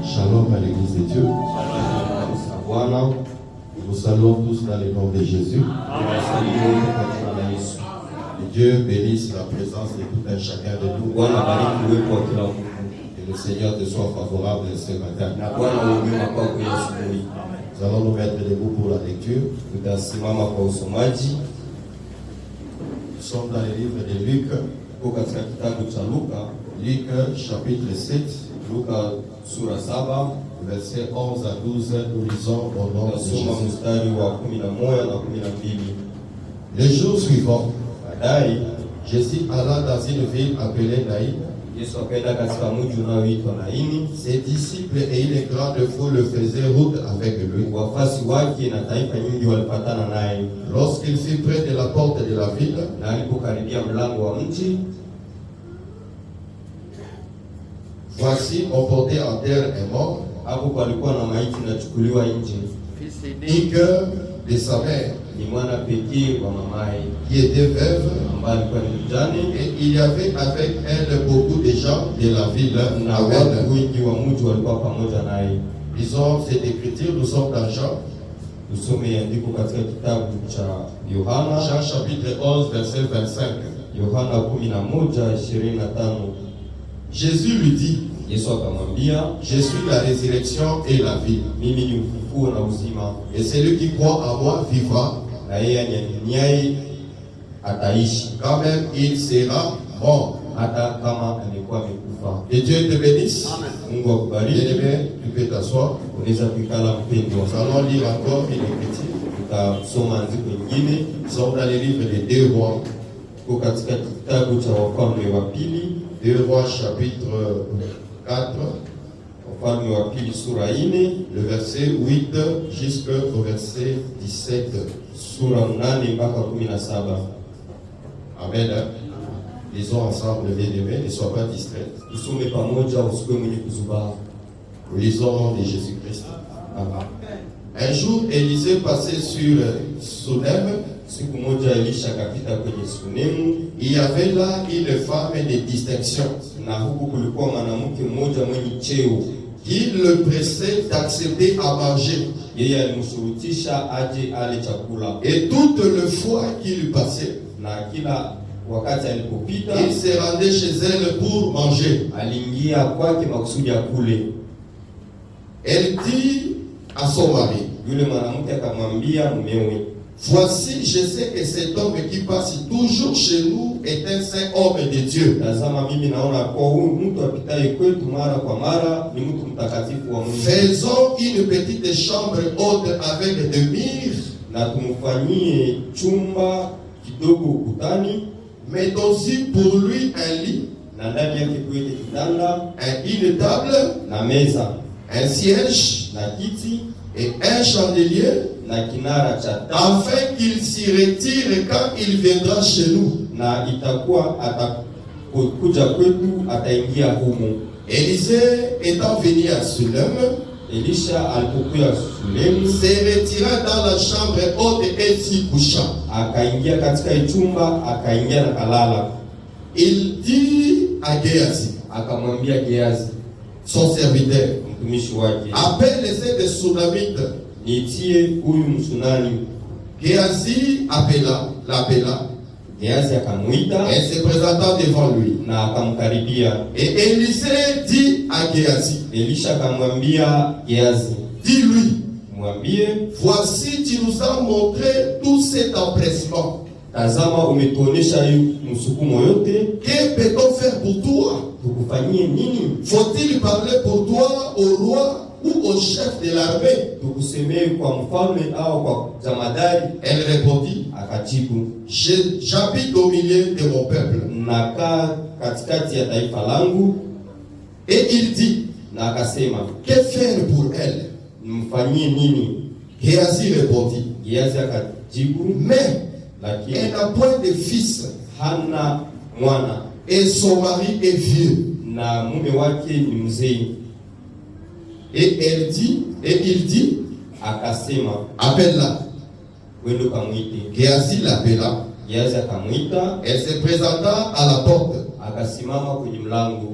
Shalom à l'église de Dieu. Nous saluons tous dans le nom de Jésus. Que Dieu bénisse la présence de tout un chacun de nous. Que le Seigneur te soit favorable ce matin. Nous allons nous mettre debout pour la lecture. Nous sommes dans le livre de Luc. Luc chapitre 7. Verset 11 à 12, nous lisons au nom de Jésus. Le jour suivant, Jésus alla dans une ville appelée Naïn. Ses disciples et une grande foule faisaient route avec lui. Lorsqu'il fut près de la porte de la ville, voici, on portait en terre un mort, unique de sa mère, qui était veuve, et il y avait avec elle beaucoup de gens de la ville. Disons cette écriture, nous sommes dans Jean. Jean chapitre 11, verset 25. Jésus lui dit, je suis la résurrection et la vie. Et celui qui croit en moi vivra, quand même il sera mort. Et Dieu te bénisse. Bien-aimé, tu peux t'asseoir. Nous allons lire encore une écriture. Nous sommes dans les livres des 2 rois. 2 rois chapitre 4. Le verset 8 jusqu'au verset 17. Amen. Lisons ensemble, bien-aimés, ne sois pas distraits. Lisons au nom de Jésus-Christ. Un jour, Élisée passait sur Sunem. Il y avait là une femme de distinction. Il le pressait d'accepter à manger. Et toute le fois qu'il passait, il se rendait chez elle pour manger. Elle dit à son mari, voici, je sais que cet homme qui passe toujours chez nous est un saint homme de Dieu. Faisons une petite chambre haute avec des murs. Mettons-y pour lui un lit, une table, un siège et un chandelier, afin qu'il s'y retire quand il viendra chez nous. Élisée étant venu à Sunem, se retira dans la chambre haute et s'y coucha. Il dit à Géasi, son serviteur, appelle les de Sunamites. Géasi l'appela. Elle se présenta devant lui. Et Élisée dit à Géasi, dis-lui, voici, tu nous as montré tout cet empressement. Que peut-on faire pour toi? Faut-il parler pour toi au roi ou au chef de l'armée? Elle répondit, j'habite au milieu de mon peuple. Et il dit, que faire pour elle? Géasi répondit, mais elle n'a point de fils, et son mari est vieux. Et il dit, appelle-la. Géasi l'appela. Elle se présenta à la porte.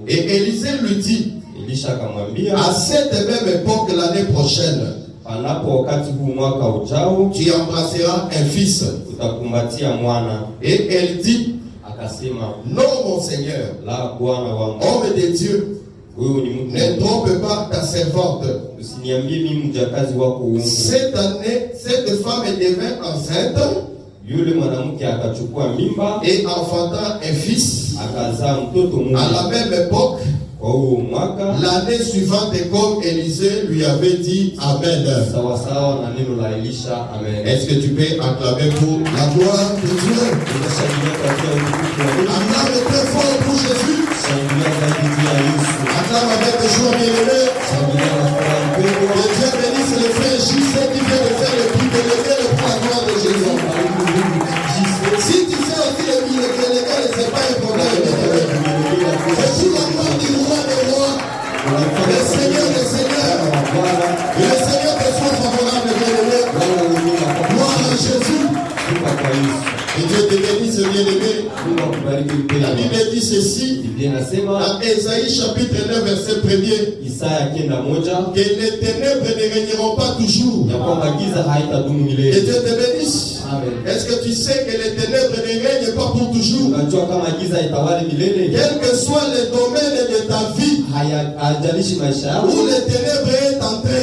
Et Élisée lui dit, Elisha akamwambia, à cette même époque l'année prochaine, panapo wakati huu mwaka ujao, tu embrasseras un fils. utakumbatia mwana. Et elle dit, Akasema, non mon Seigneur, la Bwana wangu, homme de Dieu, wewe ni mtu, ne trompe pas ta servante. usiniambie mimi mjakazi wako uongo. Cette année, cette femme devint enceinte Yule mwanamke akachukua mimba et enfanta un fils. akazaa mtoto mume. À la même époque, Kwa huo mwaka, l'année suivante, comme Élisée lui avait dit, Amen. sawa sawa na neno la Elisha. Amen. Est-ce que tu peux acclamer pour la gloire de Dieu? Tunashangilia katika utukufu wa Mungu. Acclame très fort pour Jésus. Shangilia zaidi juu ya Yesu. Acclame avec des joie bien-aimé. Shangilia na furaha mpendwa. Que Dieu bénisse le frère Gisèle qui vient de faire le plus bénéfique pour la gloire de Jésus. Si tu sais aussi le bénéfique, ce n'est pas un problème. C'est sous la gloire du roi des rois, le Seigneur des seigneurs. Et le Seigneur te soit favorable, bien-aimé. Gloire à Jésus. Et Dieu te bénisse, bien-aimé. La Bible dit ceci, dans Ésaïe chapitre 9, verset 1er, que les ténèbres ne régneront pas toujours. Et Dieu te bénisse. Est-ce que tu sais que les ténèbres ne règnent pas pour toujours? Quel que soit le domaine de ta vie, où les ténèbres est entré,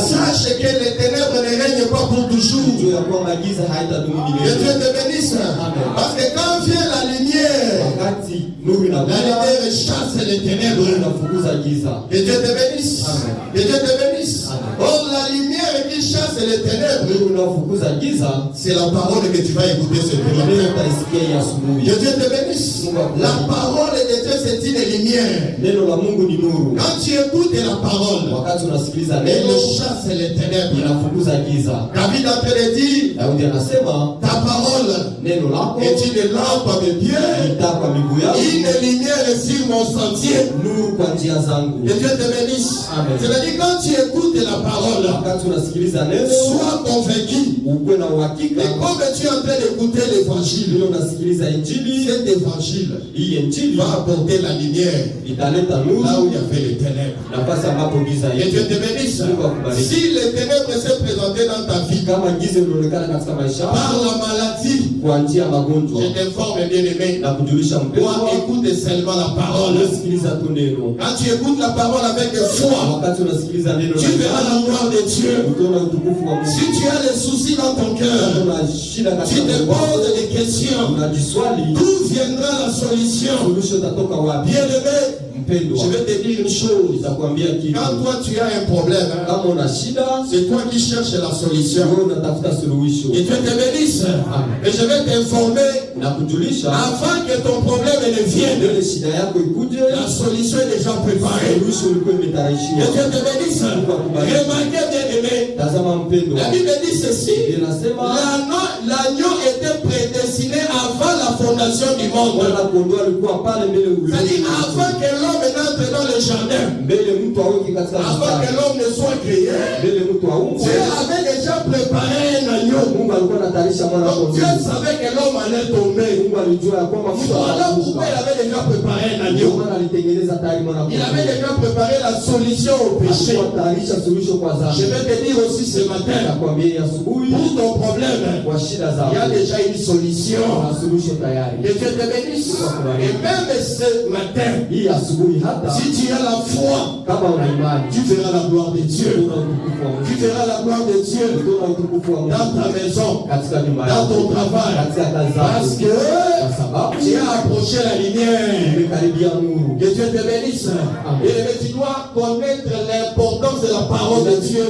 sache que les ténèbres ne règnent pas pour toujours. Que Dieu te bénisse. Parce que quand vient la lumière, la lumière chasse les ténèbres. Que Dieu te bénisse. Que Dieu te bénisse. Or la lumière qui chasse les ténèbres, c'est la parole que tu vas écouter ce matin. Que Dieu te bénisse. La parole de Dieu, c'est une lumière. Quand tu écoutes la parole, elle chasse les ténèbres. David a train de dire, ta parole est une lampe à mes pieds, une lumière sur mon sentier. Que Dieu te bénisse. C'est-à-dire quand tu écoutes la parole, sois convaincu. Et comme tu es en train d'écouter l'évangile, cet évangile va apporter la lumière là où il y avait les ténèbres. Et Dieu te bénisse. Si les ténèbres se présentaient dans ta vie par la maladie, je t'informe, bien-aimé, toi écoute seulement la parole. Quand tu écoutes la parole avec foi, tu verras la gloire de Dieu. Si tu as des soucis dans ton cœur, tu te poses des questions, d'où viendra la solution? Bien-aimé, je vais te dire une chose. Quand toi tu as un problème, c'est toi qui cherches la solution. Et Dieu te bénisse. Et je vais t'informer, avant que ton problème ne vienne, la solution est déjà préparée. Et Dieu te bénisse. Remarquez, bien-aimé, la Bible dit ceci, l'agneau était prédestiné avant la fondation du monde. C'est-à-dire avant que l'homme n'entre dans le jardin, avant que l'homme ne soit créé, Dieu avait déjà préparé un agneau. Donc Dieu savait que l'homme allait tomber. Voilà pourquoi il avait déjà préparé un agneau. Il avait déjà préparé la solution au péché. Je vais te dire aussi ce matin, pour ton problème, il y a déjà une solution. Que Dieu te bénisse. Et même ce matin, si tu as la foi, tu verras la gloire de Dieu. Tu verras la gloire de Dieu dans ta maison, dans ton travail. Parce que tu as approché la lumière. Que Dieu te bénisse. Et tu dois connaître l'importance de la parole de Dieu.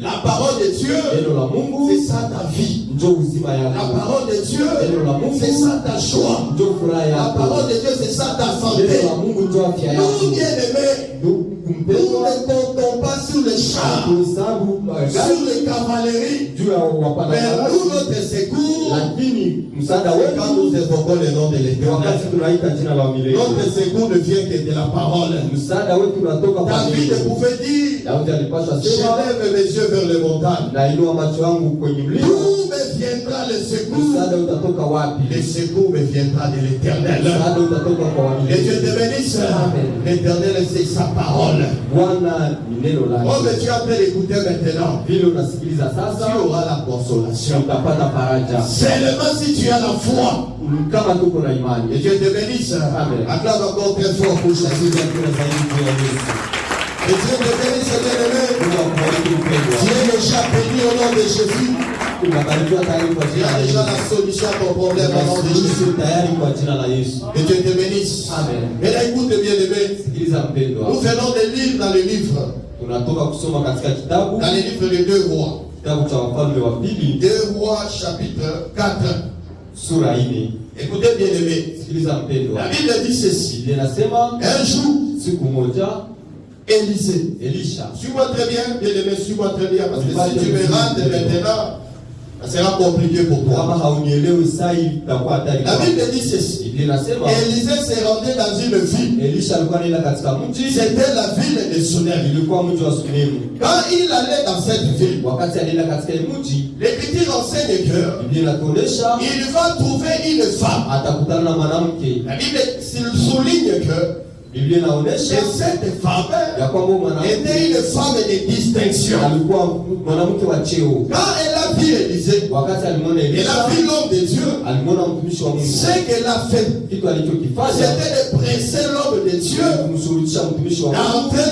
La parole de Dieu, c'est ça ta vie. La parole de Dieu, c'est ça ta joie. La parole de Dieu, c'est ça ta santé. Nous, bien-aimés, nous ne comptons pas sur les chars, sur les cavaleries, mais nous, notre secours, quand nous évoquons le nom de l'Éternel, notre secours ne vient que de la parole. David pouvait dire, je lève mes yeux vers les montagnes. D'où me viendra le secours? Msaada utatoka wapi? Le secours me viendra de l'Éternel. Msaada utatoka kwa Et Dieu waaminifu. te bénisse. Amen. L'Éternel, c'est sa parole. Bwana ni neno Oh, lake. mais tu es en train d'écouter maintenant. Vile unasikiliza Tu sasa, auras la consolation. utapata faraja. Seulement si tu as la foi. Kama tuko na Et imani. Dieu te bénisse. Amen. Acclame encore très fort pour Jésus. Et Dieu te bénisse, bien-aimé. Tu es déjà béni au nom de Jésus. Tu as déjà la solution à ton problème au nom de Jésus. Et Dieu te bénisse. Amen. Et là, écoute, bien-aimé. Nous venons de lire dans le livre. Tunatoka kusoma katika kitabu Dans le livre de 2 Rois. kitabu cha Wafalme wa Pili 2 Rois chapitre 4. sura 4. Écoutez, bien-aimé. Sikiliza mpendwa. La Bible dit ceci. Biblia inasema Un jour, siku moja Élisée. Elisha, Suis-moi très bien, bien-aimé, suis-moi très bien. Parce que si tu me rates maintenant, ça sera compliqué pour kama toi. haunielewi saa hii itakuwa hatari La kwako. Bible dit ceci. Biblia inasema Élisée s'est rendu dans une ville. Elisha alikuwa anaenda katika mji, C'était la ville de Sunem. ilikuwa mji wa Sunemu. Quand il allait dans cette ville, Wakati alienda katika ile mji, l'Écriture enseigne que Biblia inatuonesha il va trouver une femme. atakutana na mwanamke. La Bible souligne que Biblia inaonesha cette femme ya kwamba mwanamke était une femme de distinction. alikuwa mwanamke wa cheo. Quand elle a vu Élisée, Wakati alimwona elle Elisha, a vu l'homme de Dieu. alimwona mtumishi wa Mungu. Ce qu'elle a fait, Kitu alichokifanya c'était de presser l'homme de Dieu kumshurutisha mtumishi wa Mungu d'entrer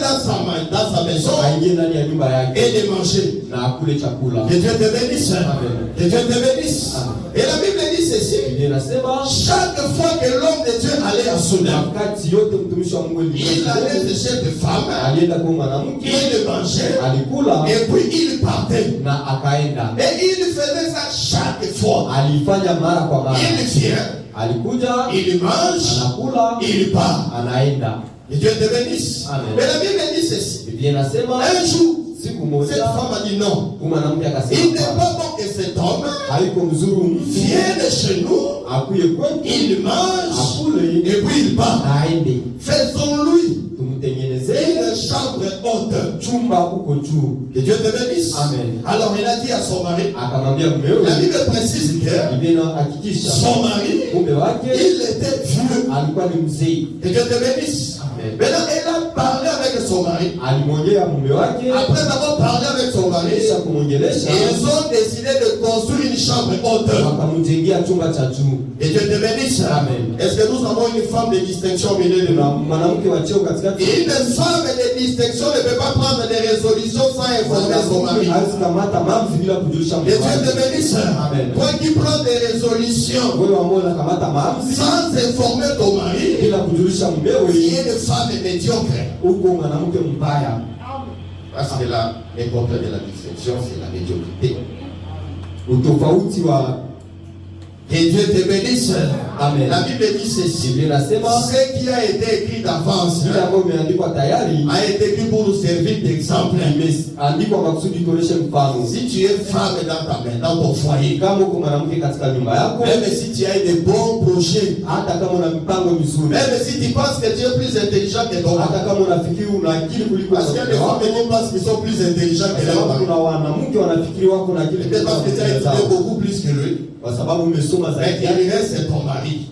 dans sa maison aingie ndani ya nyumba yake et de manger. na akule chakula. Que Dieu te bénisse. Amen. Que Dieu te bénisse. Amen. Et la Bible dit ceci. Biblia inasema Chaque fois que l'homme de Dieu allait à Sunem, wakati yote mtumishi wa Mungu il allait de cette femme, alienda kwa mwanamke, il mangeait, alikula et puis il partait. na akaenda. Et il faisait ça chaque fois. Alifanya mara kwa mara. Il vient, Alikuja, il mange, anakula, il part. anaenda. Que Dieu te bénisse. Amen. Mais la Bible dit ceci. Biblia inasema Un jour, siku cette moja femme a dit non. mwanamke Il n'est akasema pas bon que cet homme haiko mzuri mtu vienne chez nous, akuye kwetu il mange, akule et puis il part. na aende. Faisons-lui Tumtengenezee une chambre haute. chumba huko juu. Que Dieu te bénisse. Amen. Alors il a dit à son mari, Akamwambia la mumewe, Bible précise que Biblia inahakikisha son mari, mume wake il était vieux. alikuwa ni mzee. Que Dieu te bénisse. Amen. Maintenant, elle a parlé avec son mari. Alimwongea mume wake, Après avoir parlé avec son mari, kisha kumwongelesha, ils ont décidé de construire une chambre haute. wakamjengea chumba cha juu. Et Dieu te bénisse. Amen. Est-ce que nous avons une femme de distinction au milieu de Na nous? mwanamke wa cheo katikati. Une femme de distinction ne peut pas prendre des résolutions sans informer son mari. Hawezi kamata maamuzi bila kujulisha Et mume Dieu te wake. bénisse. Amen. Toi qui prends des résolutions Wewe ambao unakamata maamuzi sans informer ton mari, bila kujulisha tu mumewe, es une femme médiocre. uko mwanamke mbaya. Parce que là, le contraire de la distinction, c'est la médiocrité. Utofauti wa Que Dieu te bénisse. Amen. La Bible dit ceci. Biblia inasema Ce qui a été écrit d'avance kile ambayo imeandikwa tayari a été écrit pour nous servir d'exemple. imeandikwa makusudi tuoneshe mfano. Si tu es femme dans ta maison, dans ton foyer, Kama uko mwanamke katika nyumba yako, même si tu as des bons projets, hata kama una mipango mizuri, même si tu penses que tu es plus intelligent que ton mari, hata kama unafikiri una akili kuliko parce qu'il y a des femmes qui pensent qu'ils sont plus intelligents que leur sababu mari. kuna wanamke wanafikiri wako na akili Peut-être parce que tu as étudié beaucoup plus que lui. kwa sababu umesoma Mais zaidi il yake, reste ton mari.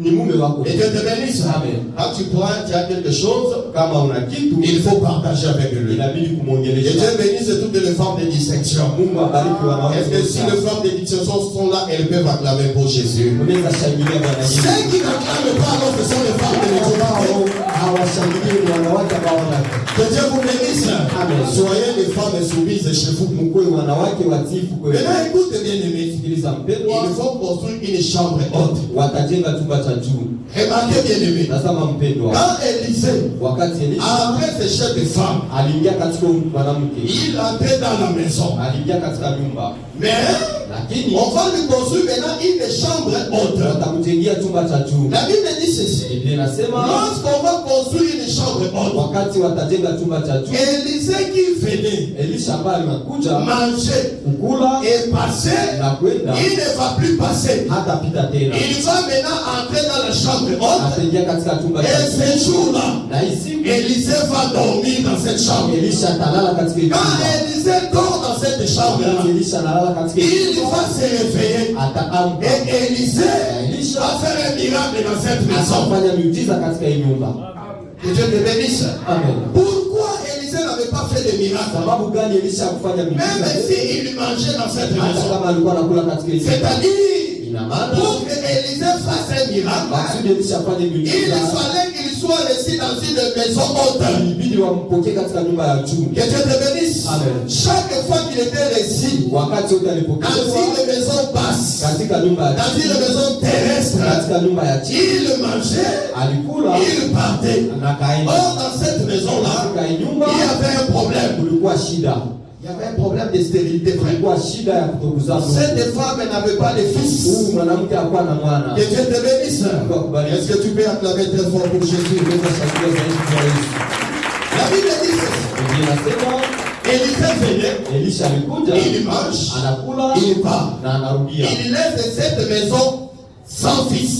ni mume wako. Et Dieu te bénisse. Amen. Quand tu prends, tu as quelque chose, Kama una kitu il faut partager avec lui. inabidi Et kumwongelesha. Dieu bénisse toutes les femmes de distinction. Mungu abariki wanawake Est-ce que si les femmes de distinction sont là, elles peuvent acclamer pour Jésus? unaweza shangilia Bwana Yesu. Ceux qui n'acclament pas, alors ce sont les femmes de médiocrité. Hawashangilie ni wanawake ambao wana Que Dieu vous bénisse. Amen. Soyez des femmes soumises chez vous. mkwe wanawake watifu kweli. Maintenant, écoute bien aimé. Sikiliza mpendwa, Ils vont construire une chambre haute. watajenga chumba cha juu. Remarquez bien aimé. Tazama mpendwa, Quand Élisée, wakati Elisha après ces chefs de femmes, aliingia katika mwanamke, il entrait dans la maison. aliingia katika nyumba, Mais lakini on va lui construire maintenant une chambre haute. watamjengea chumba cha juu. La Bible dit ceci. Biblia inasema Lorsqu'on va construire une chambre haute, wakati watajenga chumba cha juu, Élisée qui venait Elisha ambaye anakuja manger kukula et passer, na kwenda il ne va plus passer. hatapita tena, Il va maintenant entrer dans la chambre haute. ataingia katika chumba cha Et juu. ce jour-là, Na hii siku Élisée va dormir dans cette chambre. Elisha atalala katika hii Quand chumba. Élisée dort dans cette chambre-là, Wakati Elisha analala katika hii il chumba, va se réveiller. Et Élisée va faire un miracle dans cette maison. Que Dieu te bénisse. Amen. Pourquoi Élisée n'avait pas fait de miracle? Même s'il mangeait dans cette maison. C'est-à-dire, pour que Élisée fasse un miracle, il fallait qu'il soit resté dans une maison haute. Que Dieu te bénisse. Amen. Chaque fois qu'il était resté dans une maison basse, dans une maison terrestre, il mangeait, il partait. Or, dans cette maison-là, il y avait un problème. Il y avait un problème de stérilité. Cette femme n'avait pas de fils. Que Dieu te bénisse. Est-ce que tu peux acclamer très fort pour Jésus? La Bible dit ceci. Élisée venait, il mange, il part. Il laisse cette maison sans fils.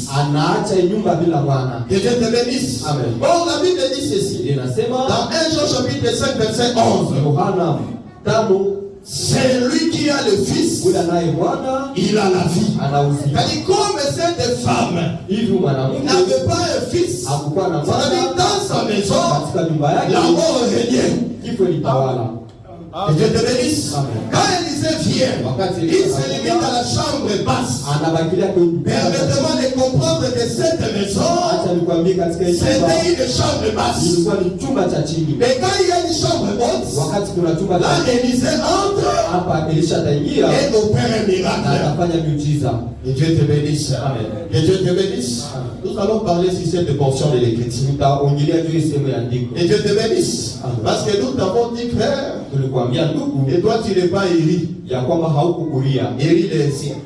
Que Dieu te bénisse. Or, la Bible dit ceci. Dans 1 Jean chapitre 5 verset 11. C'est lui qui a le fils, il a la vie. C'est-à-dire, comme cette femme n'avait pas un fils, c'est-à-dire dans sa maison, la mort régnait. Que Dieu te bénisse. Quand Élisée vient, il se limite à la chambre basse. Permettez-moi de comprendre que cette maison, c'était une chambre basse. Mais quand il y a une chambre haute, là Élisée entre et opère un miracle. Que Dieu te bénisse. Que Dieu te bénisse. Nous allons parler sur cette portion de l'Écriture. Que Dieu te bénisse. Parce que nous t'avons dit, frère, et toi tu n'es pas Élie. Élie est sien.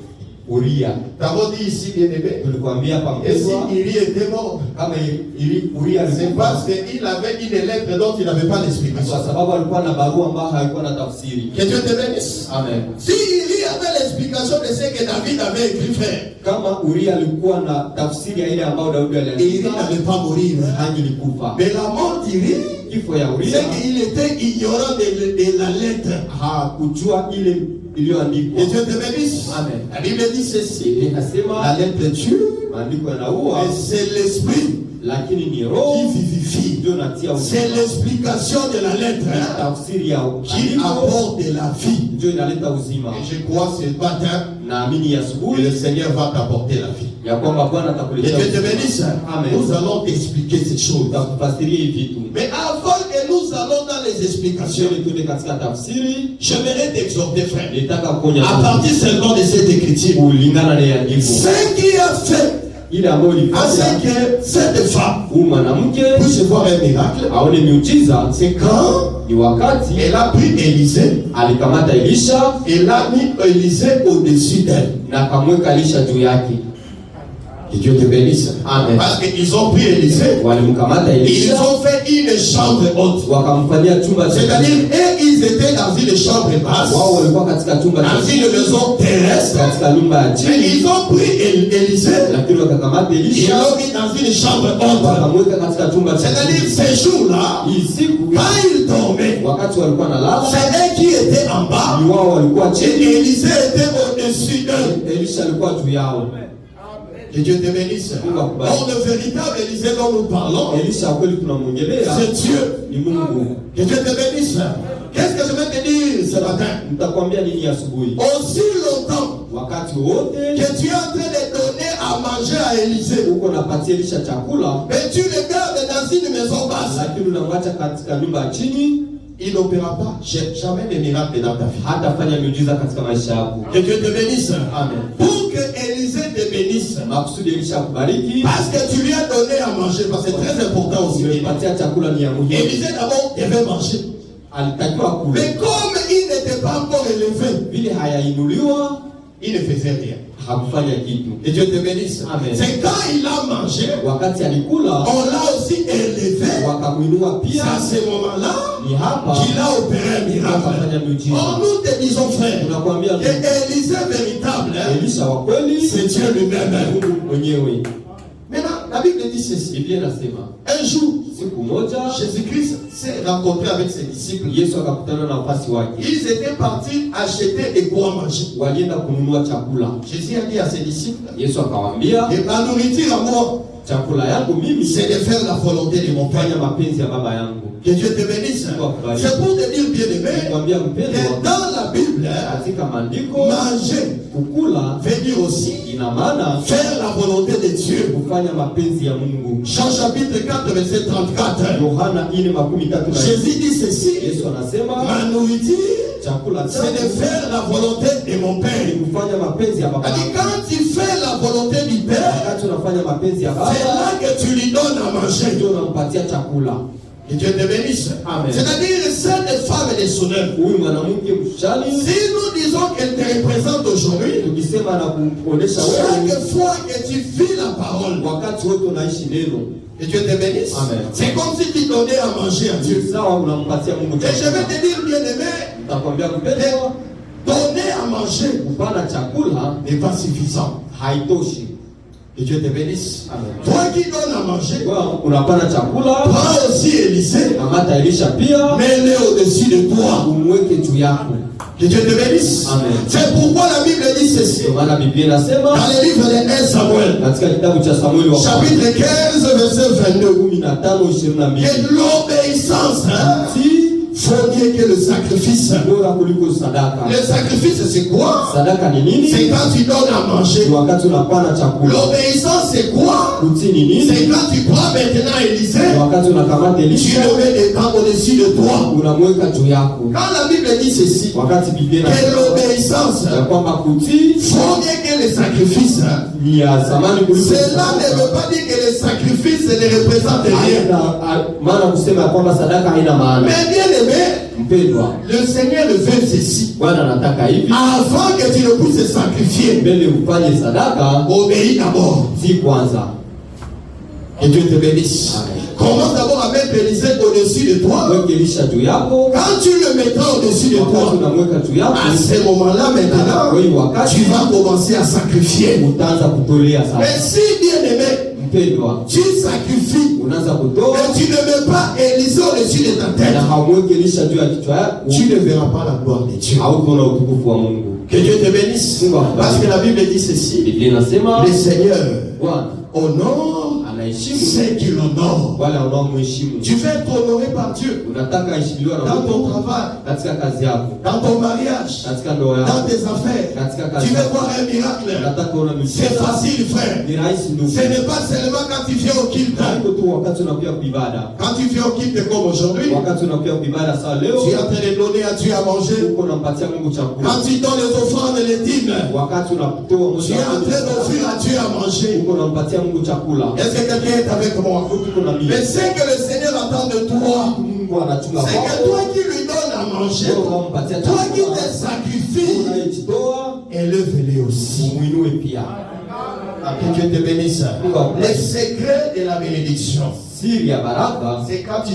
T'avons dit ici, bien aimé. Et si Élie était mort, c'est parce qu'il avait une lettre dont il n'avait pas l'explication. Que Dieu te bénisse. Amen. Si Élie avait l'explication de ce que David avait écrit, frère, Élie n'allait pas mourir. Mais la mort d'Élie, c'est qu'il était ignorant de la lettre. Et Dieu te bénisse. Amen. La Bible dit ceci. La lettre tue, et c'est l'esprit qui vivifie. C'est l'explication de la lettre qui apporte de la vie. Et je crois ce matin que le Seigneur va t'apporter la vie. Et Dieu te bénisse. Nous allons t'expliquer ces choses. Mais avant que nous allons dans les explications, j'aimerais t'exhorter, frère, à partir seulement de cette écriture, ce qui a fait à ce que cette femme puisse voir un miracle, c'est quand elle a pris Élisée, elle a mis Élisée au-dessus d'elle. Que Dieu te bénisse. Amen. Parce qu'ils ont pris Élisée, ils ont fait une chambre haute. C'est-à-dire, ils étaient dans une chambre basse, dans une maison terrestre. Et ils ont pris Élisée, ils l'ont mis dans une chambre haute. C'est-à-dire, ces jours-là, quand ils dormaient, c'est eux qui étaient en bas, et Élisée était au-dessus d'eux. Que Dieu te bénisse. Or, le véritable Élisée dont nous parlons, c'est Dieu. Que Dieu te bénisse. Qu'est-ce que je vais te dire ce matin? Aussi longtemps que tu es en train de donner à manger à Élisée, mais tu le gardes dans une maison basse, il n'opérera pas jamais de miracle dans ta vie. Que Dieu te bénisse. Amen. Pour que Élisée te bénisse, parce que tu lui as donné à manger, parce que c'est très important aussi. Élisée d'abord devait manger. Mais comme il n'était pas encore élevé, il ne faisait rien. Et Dieu te bénisse. C'est quand il a mangé, on l'a aussi élevé. C'est à ce moment-là qu'il a opéré un miracle. Or, nous te disons, frère, que Élisée véritable, c'est Dieu lui-même. Maintenant, la Bible dit ceci. Biblia inasema un jour, Siku moja Jésus-Christ s'est rencontré avec ses disciples. Yesu akakutana na wafasi wake. Ils étaient partis acheter et quoi manger. Walienda kununua chakula. Jésus a dit à ses disciples, Yesu akawaambia, et ma nourriture à moi, chakula yangu mimi c'est de faire la volonté de mon Père. kufanya mapenzi ya baba yangu. Que Dieu te bénisse. C'est pour te dire, bien-aimé, que dans la Bible, katika maandiko manger, kukula veut dire aussi ina maana faire la volonté de Dieu. kufanya mapenzi ya Mungu. Jean chapitre 4 verset 34. Yohana 4:33. Jésus dit ceci, Yesu anasema ma nourriture, chakula c'est de faire la volonté de mon Père. kufanya mapenzi ya baba. Quand tu fais la volonté du Père, Wakati unafanya mapenzi ya baba, c'est là que tu lui donnes à manger. ndio unampatia chakula. Que Dieu te bénisse. Amen. C'est-à-dire cette femme et les sonneurs. Huyu mwanamke mshani, Si nous disons qu'elle te représente aujourd'hui, tukisema na kuonesha chaque wewe fois que tu vis la parole, wakati wote unaishi neno, que Dieu te bénisse. Amen. C'est comme si tu donnais à manger à Dieu. sawa unampatia Mungu Et je vais chakula. te dire, bien-aimé, Nitakwambia mpendwa, donner à manger kupana chakula n'est pas suffisant. haitoshi. Que Dieu te bénisse. Amen. Toi qui donnes à manger, Kwa unapana chakula, prends aussi Élisée, kamata Elisha pia, mets-le au-dessus de toi. umweke juu yako. Que Dieu te bénisse. Amen. C'est pourquoi la Bible dit ceci. Ndio maana Biblia inasema Dans le livre de 1 Samuel, katika kitabu cha Samueli wa chapitre 15, verset 22, 15:22, que l'obéissance si faut mieux que le sacrifice. bora kuliko sadaka. Le sacrifice, c'est quoi? Sadaka ni nini? C'est quand tu donnes à manger. Ni wakati unapana chakula. L'obéissance, c'est quoi? Kutii ni nini? C'est quand tu prends maintenant Élisée, Ni wakati unakamata tu Elisha, le mets au-dessus de toi. unamweka juu yako. Quand la Bible dit ceci, Wakati Biblia que inasema l'obéissance ya kwamba kutii faut mieux que le sacrifice, ni ya zamani kuliko cela ne veut pas dire que le sacrifice ne représente rien. maana kusema ya kwamba sadaka haina maana. Mais bien aimé, Mpendwa, le Seigneur veut ceci. Bwana anataka hivi, Avant que tu ne puisses sacrifier, mbele ufanye sadaka, obéis d'abord. si kwanza. Que Dieu te bénisse. Amen. Commence d'abord à mettre Élisée au-dessus de toi. Mweke Elisha juu yako, Quand tu le mettras au-dessus de wakati toi, unamweka juu yako, à ce moment-là maintenant, kwa hiyo wakati tu vas commencer à sacrifier. utaanza kutolea Mais sadaka. si bien aimé, Mpendwa, tu sacrifies, unaanza kutoa mais tu ne mets pas Élisée au-dessus de ta tête, na haumweki Elisha juu ya kichwa yako, tu ne verras pas la gloire de Dieu. hautaona utukufu wa Mungu. Que Dieu te bénisse. Parce que la Bible dit ceci. Biblia inasema Le Seigneur Bwana honore anaheshimu ceux qui l'honorent. wale wanaomheshimu. Tu veux être honoré par Dieu Unataka aheshimiwa na dans ton Mungu travail, katika kazi yako, dans ton mariage, katika ndoa dans yako, tes affaires. katika Tu kazi veux yako. voir un miracle. Unataka kuona C'est miujiza. facile, frère. Ni rahisi ndugu. Ce n'est pas seulement quand tu viens au culte. Haiko tu wakati unakuja kuibada. Quand tu viens au culte comme aujourd'hui, Wakati unakuja kuibada saa leo, tu es en train de donner à Dieu à manger. uko unampatia Mungu chakula. Quand tu donnes les offrandes et les dîmes, Wakati unatoa tu moja es en train d'offrir à Dieu à manger. uko unampatia Mungu chakula. Est-ce que quelqu'un est avec moi? Uko na mimi. Mais c'est que le Seigneur attend de toi. Mungu anachunga C'est que kwako. toi qui lui donnes à manger, Wewe unampatia toi qui chakula. te sacrifies, Unajitoa, élève-les aussi. umuinue pia. Que Dieu te bénisse. Le secret de la bénédiction, Siri ya baraka c'est quand tu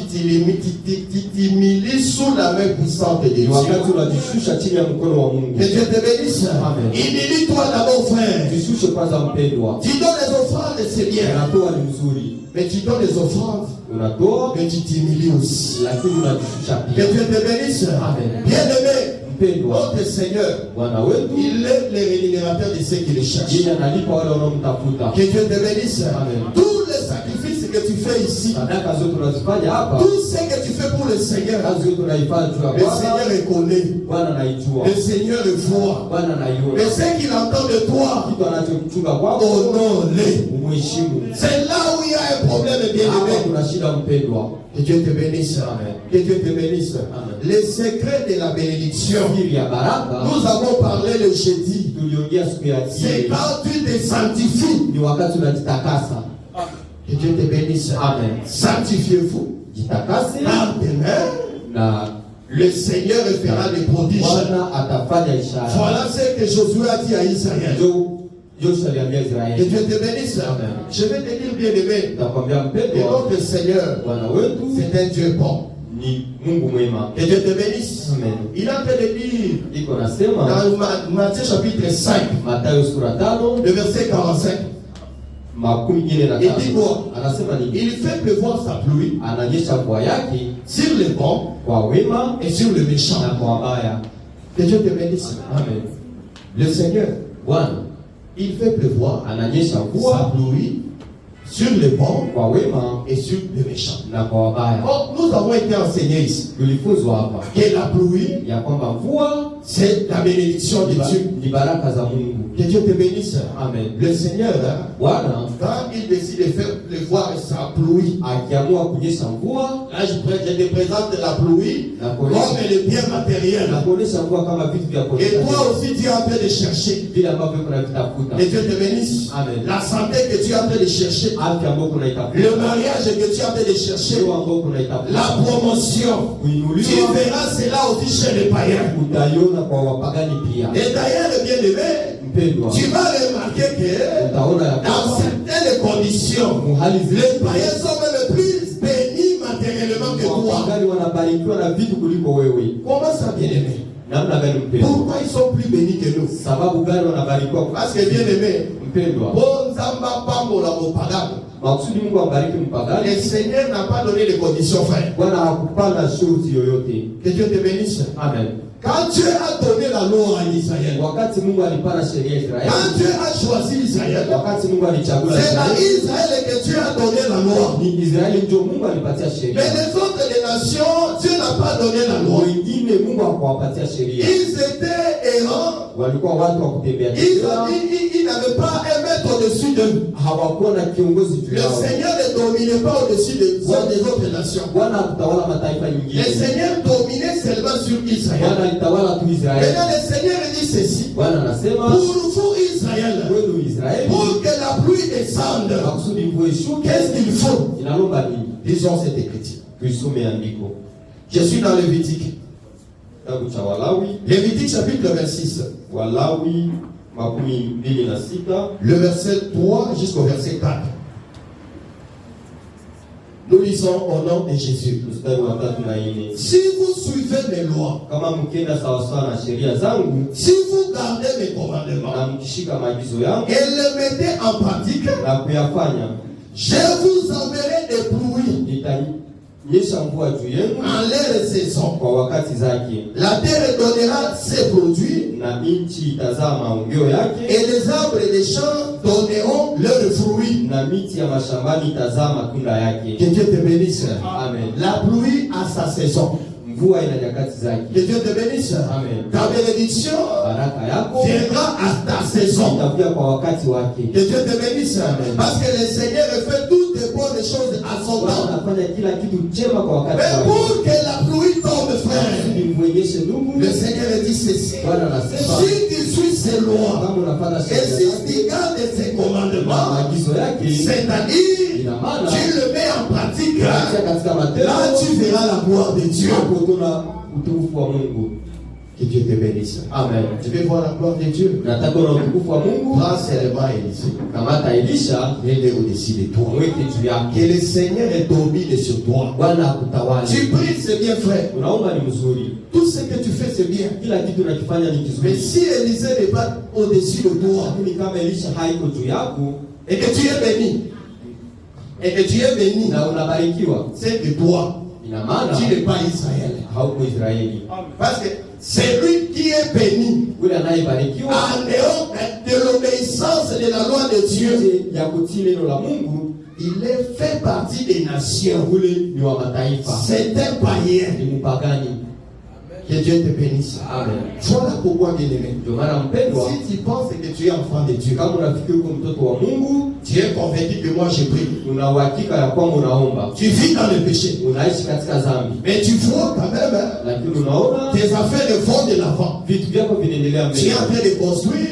t'humilies sous la main puissante de ni Dieu. wakati unajishusha chini ya mkono wa Mungu. Que Dieu te bénisse. Amen. Humilie-toi d'abord, frère. Jishushe kwanza mpendwa. Tu donnes les offrandes, c'est bien. Unatoa ni mzuri. Mais tu donnes les offrandes, Unatoa mais tu t'humilies aussi. lakini unajishusha Que pia. Dieu te bénisse. Amen. Bien-aimé, Mpendwa, notre Seigneur, Bwana wetu il est le rémunérateur de ceux qui le cherchent. yeye analipa wale wanaomtafuta. Que Dieu te bénisse. Amen. Tous les sacrifices que tu fais ici, Sadaka zote unazifanya hapa, tout ce que tu fais pour le Seigneur, kazi zote unaifanya juu ya le Seigneur Bwana. reconnaît. Bwana anaijua, Le Seigneur le voit. Bwana anaiona. Mais ce qu'il entend de toi, Kitu anachokuchunga kwako, honore-le. umheshimu. C'est là où il y a un problème, Hapa bien-aimé. kuna shida mpendwa. Que Dieu te bénisse. Amen. Que Dieu te bénisse. Amen. Les secrets de la bénédiction. Siri ya baraka Nous avons parlé le jeudi. tuliongea siku ya C'est pili. quand tu te sanctifies. Ni wakati unajitakasa. Que Dieu te bénisse. Amen. Sanctifiez-vous. Jitakase Par demain, na le Seigneur fera des prodiges. Bwana atafanya ishara. Voilà ce que Josué a dit à Israël. Joshua aliambia Que Israeli. Dieu te bénisse. Amen. Je vais te dire, bien-aimé, Nitakwambia que mpendwa, notre Seigneur, Bwana wetu c'est un Dieu bon. ni Mungu mwema. Que Dieu te bénisse. Amen. Il est en train de dire Iko nasema dans Matthieu chapitre 5, Mathayo sura 5 le verset 45. Il dit quoi? Il fait pleuvoir sa pluie sur les bons et sur les méchants. Que Dieu te bénisse. Amen. Le Seigneur, il fait pleuvoir sa pluie sur les bons et sur les méchants. Nous avons été enseignés ici que la pluie, c'est la bénédiction de Dieu. Que Dieu te bénisse. Amen. Le Seigneur, quand il décide de faire pleuvoir sa pluie, là je te présente la pluie comme le bien matériel. Et toi aussi tu es en train de chercher. Que Dieu te bénisse. Amen. La santé que tu es en train de chercher. Le mariage que tu es en train de chercher. La promotion. Tu verras cela aussi chez les païens. Et d'ailleurs, bien-aimé, tu vas remarquer que dans certaines conditions, les païens sont même plus bénis matériellement que toi. Comment ça, bien-aimé? Pourquoi ils sont plus bénis que nous? Parce que, bien-aimé, le Seigneur n'a pas donné les conditions, frère. Que Dieu te bénisse. Amen. Quand Dieu a donné la loi à Israël, quand Dieu a choisi Israël, c'est à Israël que Dieu a donné la loi. Mais les autres nations, Dieu n'a pas donné la loi. Ils étaient errants. Ils n'avaient pas un maître au-dessus d'eux. Le Seigneur ne dominait pas au-dessus des autres nations. Le Seigneur dominait seulement sur Israël. Maintenant le Seigneur dit ceci. Pour vous Israël, pour que la pluie descende, qu'est-ce qu'il faut? Disons cette écriture. Je suis dans Lévitique. Lévitique chapitre 26. Le verset 3 jusqu'au verset 4. Nous lisons au nom de Jésus. Si vous suivez mes lois, si vous gardez mes commandements et les mettez en pratique, je vous enverrai des pluies en leur saison. La terre donnera ses produits et les arbres des champs donneront leurs fruits. Que Dieu te bénisse. Amen. La pluie a sa saison. Que Dieu te bénisse. Amen. Ta bénédiction viendra à ta saison. Que Dieu te bénisse. Amen. Parce que le Seigneur fait toutes les bonnes choses à son temps. Mais pour que la pluie tombe, frère, le Seigneur dit ceci. Si tu suis ses lois et si tu gardes ses commandements, c'est-à-dire tu le mets en pratique, là tu verras la gloire de Dieu. Que Dieu te bénisse. Amen. Tu veux voir la gloire de Dieu? Prends seulement Élisha. Il est au-dessus de toi. Que le Seigneur domine sur toi. Tu pries, c'est bien, frère. Tout ce que tu fais, c'est bien. Mais si Élisée n'est pas au-dessus de toi, et que tu es béni, c'est que toi, tu n'es pas Israël. Parce que c'est lui qui est béni en dehors de l'obéissance de la loi de Dieu. Il est fait partie des nations. C'est un païen. Que Dieu te bénisse. Amen. Voilà pourquoi, bien-aimé. Si tu penses que tu es enfant de Dieu, tu es convaincu que moi j'ai pris. Tu vis dans le péché. Mais tu vois quand même, tes affaires vont de l'avant. Tu es en train de construire.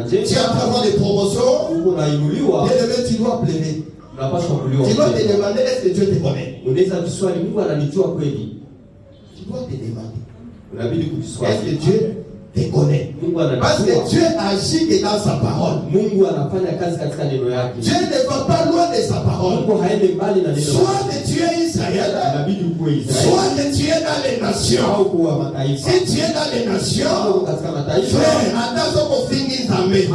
Tu es en train d'avoir des promotions. Bien-aimé, tu dois plaider. Tu dois te demander est-ce que Dieu te connaît. Tu dois te demander. Est-ce que Dieu te connaît? Parce que Dieu agit que dans sa parole. Dieu ne va pas loin de sa parole. Soit que tu es Israël, soit que tu es dans les nations. Si tu es dans les nations, frère, attention qu'on finisse en mai.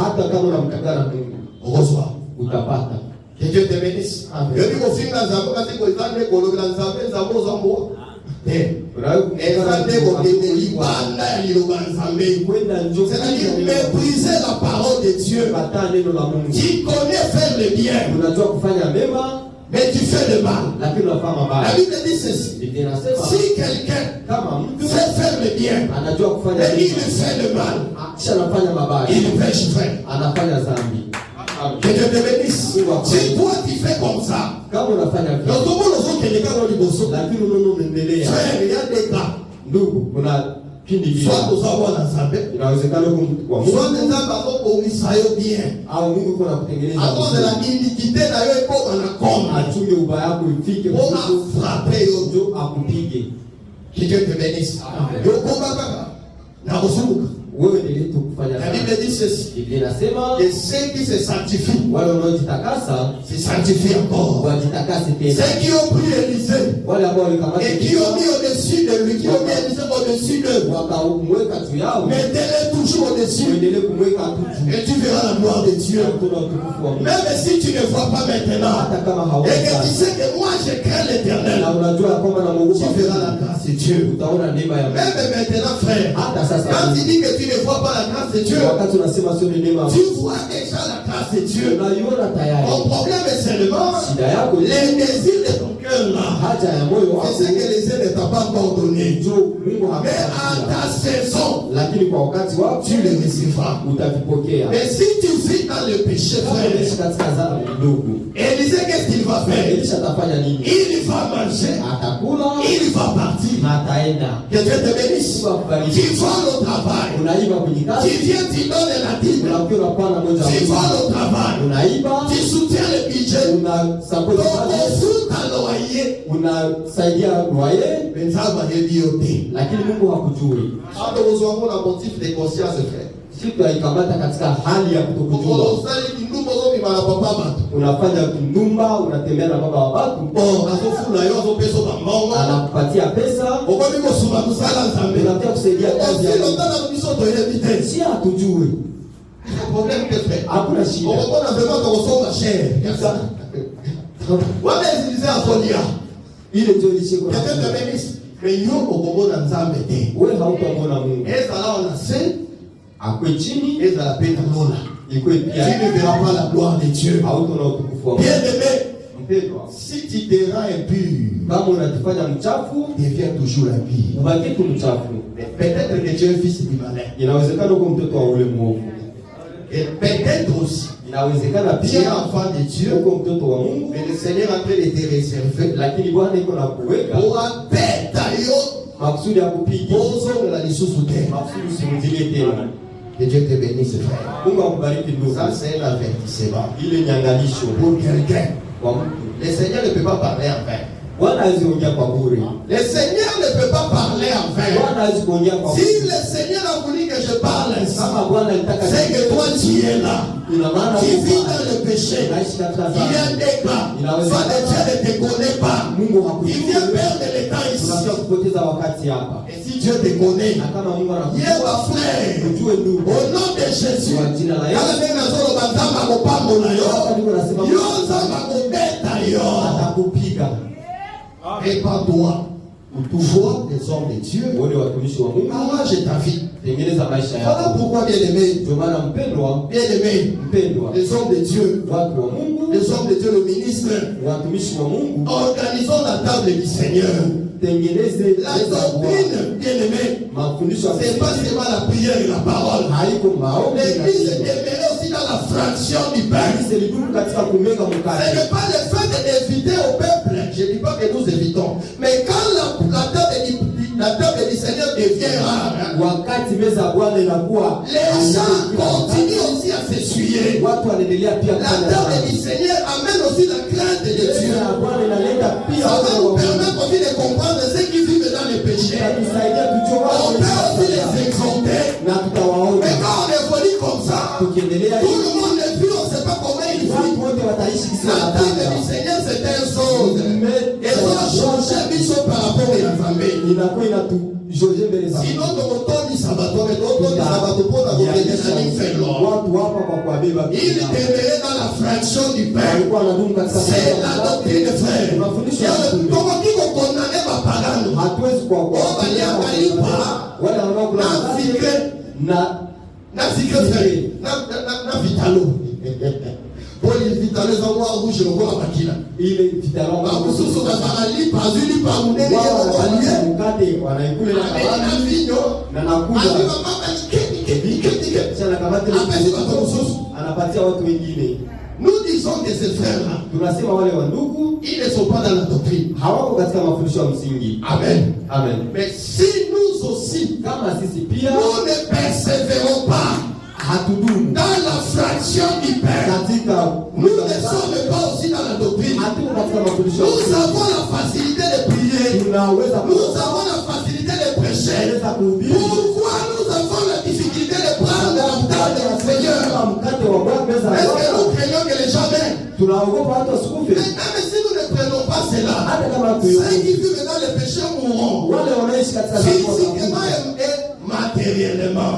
Reçois. Que Dieu te bénisse. Je dis au film, c'est-à-dire mépriser la parole de Dieu. Tu connais faire le bien, mais tu fais le mal. La Bible dit ceci: si quelqu'un fait faire le bien, mais il fait le mal, il pêche frère. Que Dieu te bénisse. Si toi tu fais comme ça, frère, il y a des gars. Soit nous avons la Zambé, soit nous avons bien. À cause de la iniquité, d'ailleurs, pour frapper. Que Dieu te bénisse. La Bible dit ceci: et ceux qui se sanctifient se sanctifient encore. Ceux qui ont pris Élisée et qui ont mis au-dessus de lui, qui ont mis Élisée au-dessus d'eux, mettez-les toujours au-dessus, et tu verras la gloire de Dieu. Même si tu ne vois pas maintenant, et que tu sais que moi je crains l'Éternel, tu verras la grâce de Dieu. Même maintenant, frère, quand tu dis que tu ne vois pas la grâce de Dieu, tu vois déjà la grâce de Dieu. Mon problème est seulement les désirs de ton cœur là. C'est ce que les ne t'a pas encore donné. Mais à ta saison, tu les recevras. Mais si tu vis dans le péché, frère, Élisée, qu'est-ce qu'il va faire? Il va manger, il va partir. Que Dieu te bénisse. Tu vas au travail, tu viens, tu donnes la dîme, tu vas au travail, tu soutiens le budget, tu fous ta loyer, mais ça va dire lakini Mungu hakujui. Hata uzoamo na motif de conscience frère. Si tu aikamata katika hali ya kutokujua. Unafanya kindumba, unatembea na baba wa watu. Anakupatia pesa. Unatia kusaidia kazi ya Mungu. Si hatujui. Hakuna shida. Ile ndio ilishiko. Mais yo okomona nzambe te. Wewe hautamwona Mungu. Ezala on sait akwe chini, ezala pena lola. Ikwe pia. Tu ne verras pas la gloire de Dieu. Hautona utukufu wa Mungu. Bien-aimé, mpendwa, si tu te rends impur, kama unajifanya mchafu, deviens toujours impur. Ubaki tu mchafu. Peut-être que tu es fils du malin. Inawezekana uko mtoto wa ule mwovu. Et peut-être aussi inawezekana pia enfant de Dieu uko mtoto wa Mungu, mais le Seigneur a train de te réserver, lakini Bwana iko na kuweka kuapeta yo makusudi ya kupiga bozo la lisusu te makusudi usimjie tena. Que Dieu te bénisse frère. Mungu akubariki ndugu. Ça c'est un avertissement. Il est nyangalisho pour quelqu'un. Le Seigneur ne peut pas parler en vain. Le Seigneur ne peut pas parler en vain. Si le Seigneur a voulu que je parle ainsi, c'est que toi tu es là. Tu vis dans le péché. Il y a des gars, soit Dieu ne te connaît pas. Il vient perdre le temps ici. Et si Dieu te connaît, il y a ma frère, au nom de Jésus, répand-toi vois les hommes de Dieu. Arrange ta vie. Voilà pourquoi bien-aimé, les hommes de Dieu, les hommes de Dieu, le ministre, organisons la table du Seigneur. La doctrine, bien-aimé, c'est pas seulement la prière et la parole. L'église est demeurée aussi dans la fraction du pain. Ce n'est pas le fait d'éviter au peuple. Je ne dis pas que nous évitons. Mais quand la table du Seigneur devient rare, les gens continuent aussi à s'essuyer. La table du Seigneur amène aussi la crainte de Dieu. Ça va nous permettre aussi de comprendre ceux qui vivent dans le péché. On peut aussi les exalter. Mais quand on évolue comme ça, tout le monde est plus, on ne sait pas comment il vit. La table du Seigneur, c'est un chose. Et ça a changé par rapport à la famille. Sinon, ton sabato, il demeurait dans la fraction du Père. C'est la doctrine de frère. Comment tu condamner ma parole? Bon, il est vital, les envois rouges, le roi Makila. Il est vital, on va vous soucier de la libre, pas une libre, on est nous disons que ces frères-là, ils ne sont pas dans la doctrine. Amen. Amen. Mais si nous aussi, nous ne persévérons pas dans la fraction du Père, nous ne sommes pas aussi dans la doctrine. Nous avons la facilité de prier. Nous avons la facilité de prêcher. Pourquoi nous avons la difficulté de prendre la table du Seigneur? Est-ce que nous craignons que les gens viennent? Mais même si nous ne prenons pas cela, ceux qui vivent dans les péchés mourront. Physiquement et matériellement.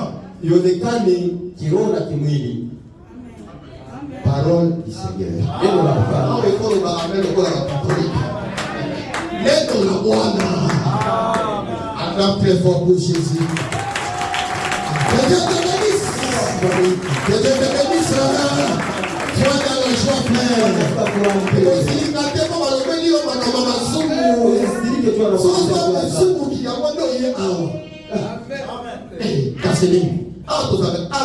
Parole du Seigneur. L'aide la Bwana. Acclame très fort pour Jésus. Que Dieu te bénisse. Que Dieu te bénisse. Sois dans la joie pleine. Aussi, quand tu es comme le béni, on va dans ma soupe. Sois dans soupe qui a monté au Amen. Cassez-les.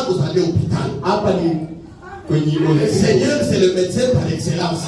Vous allez au hôpital. Le Seigneur, c'est le médecin par excellence.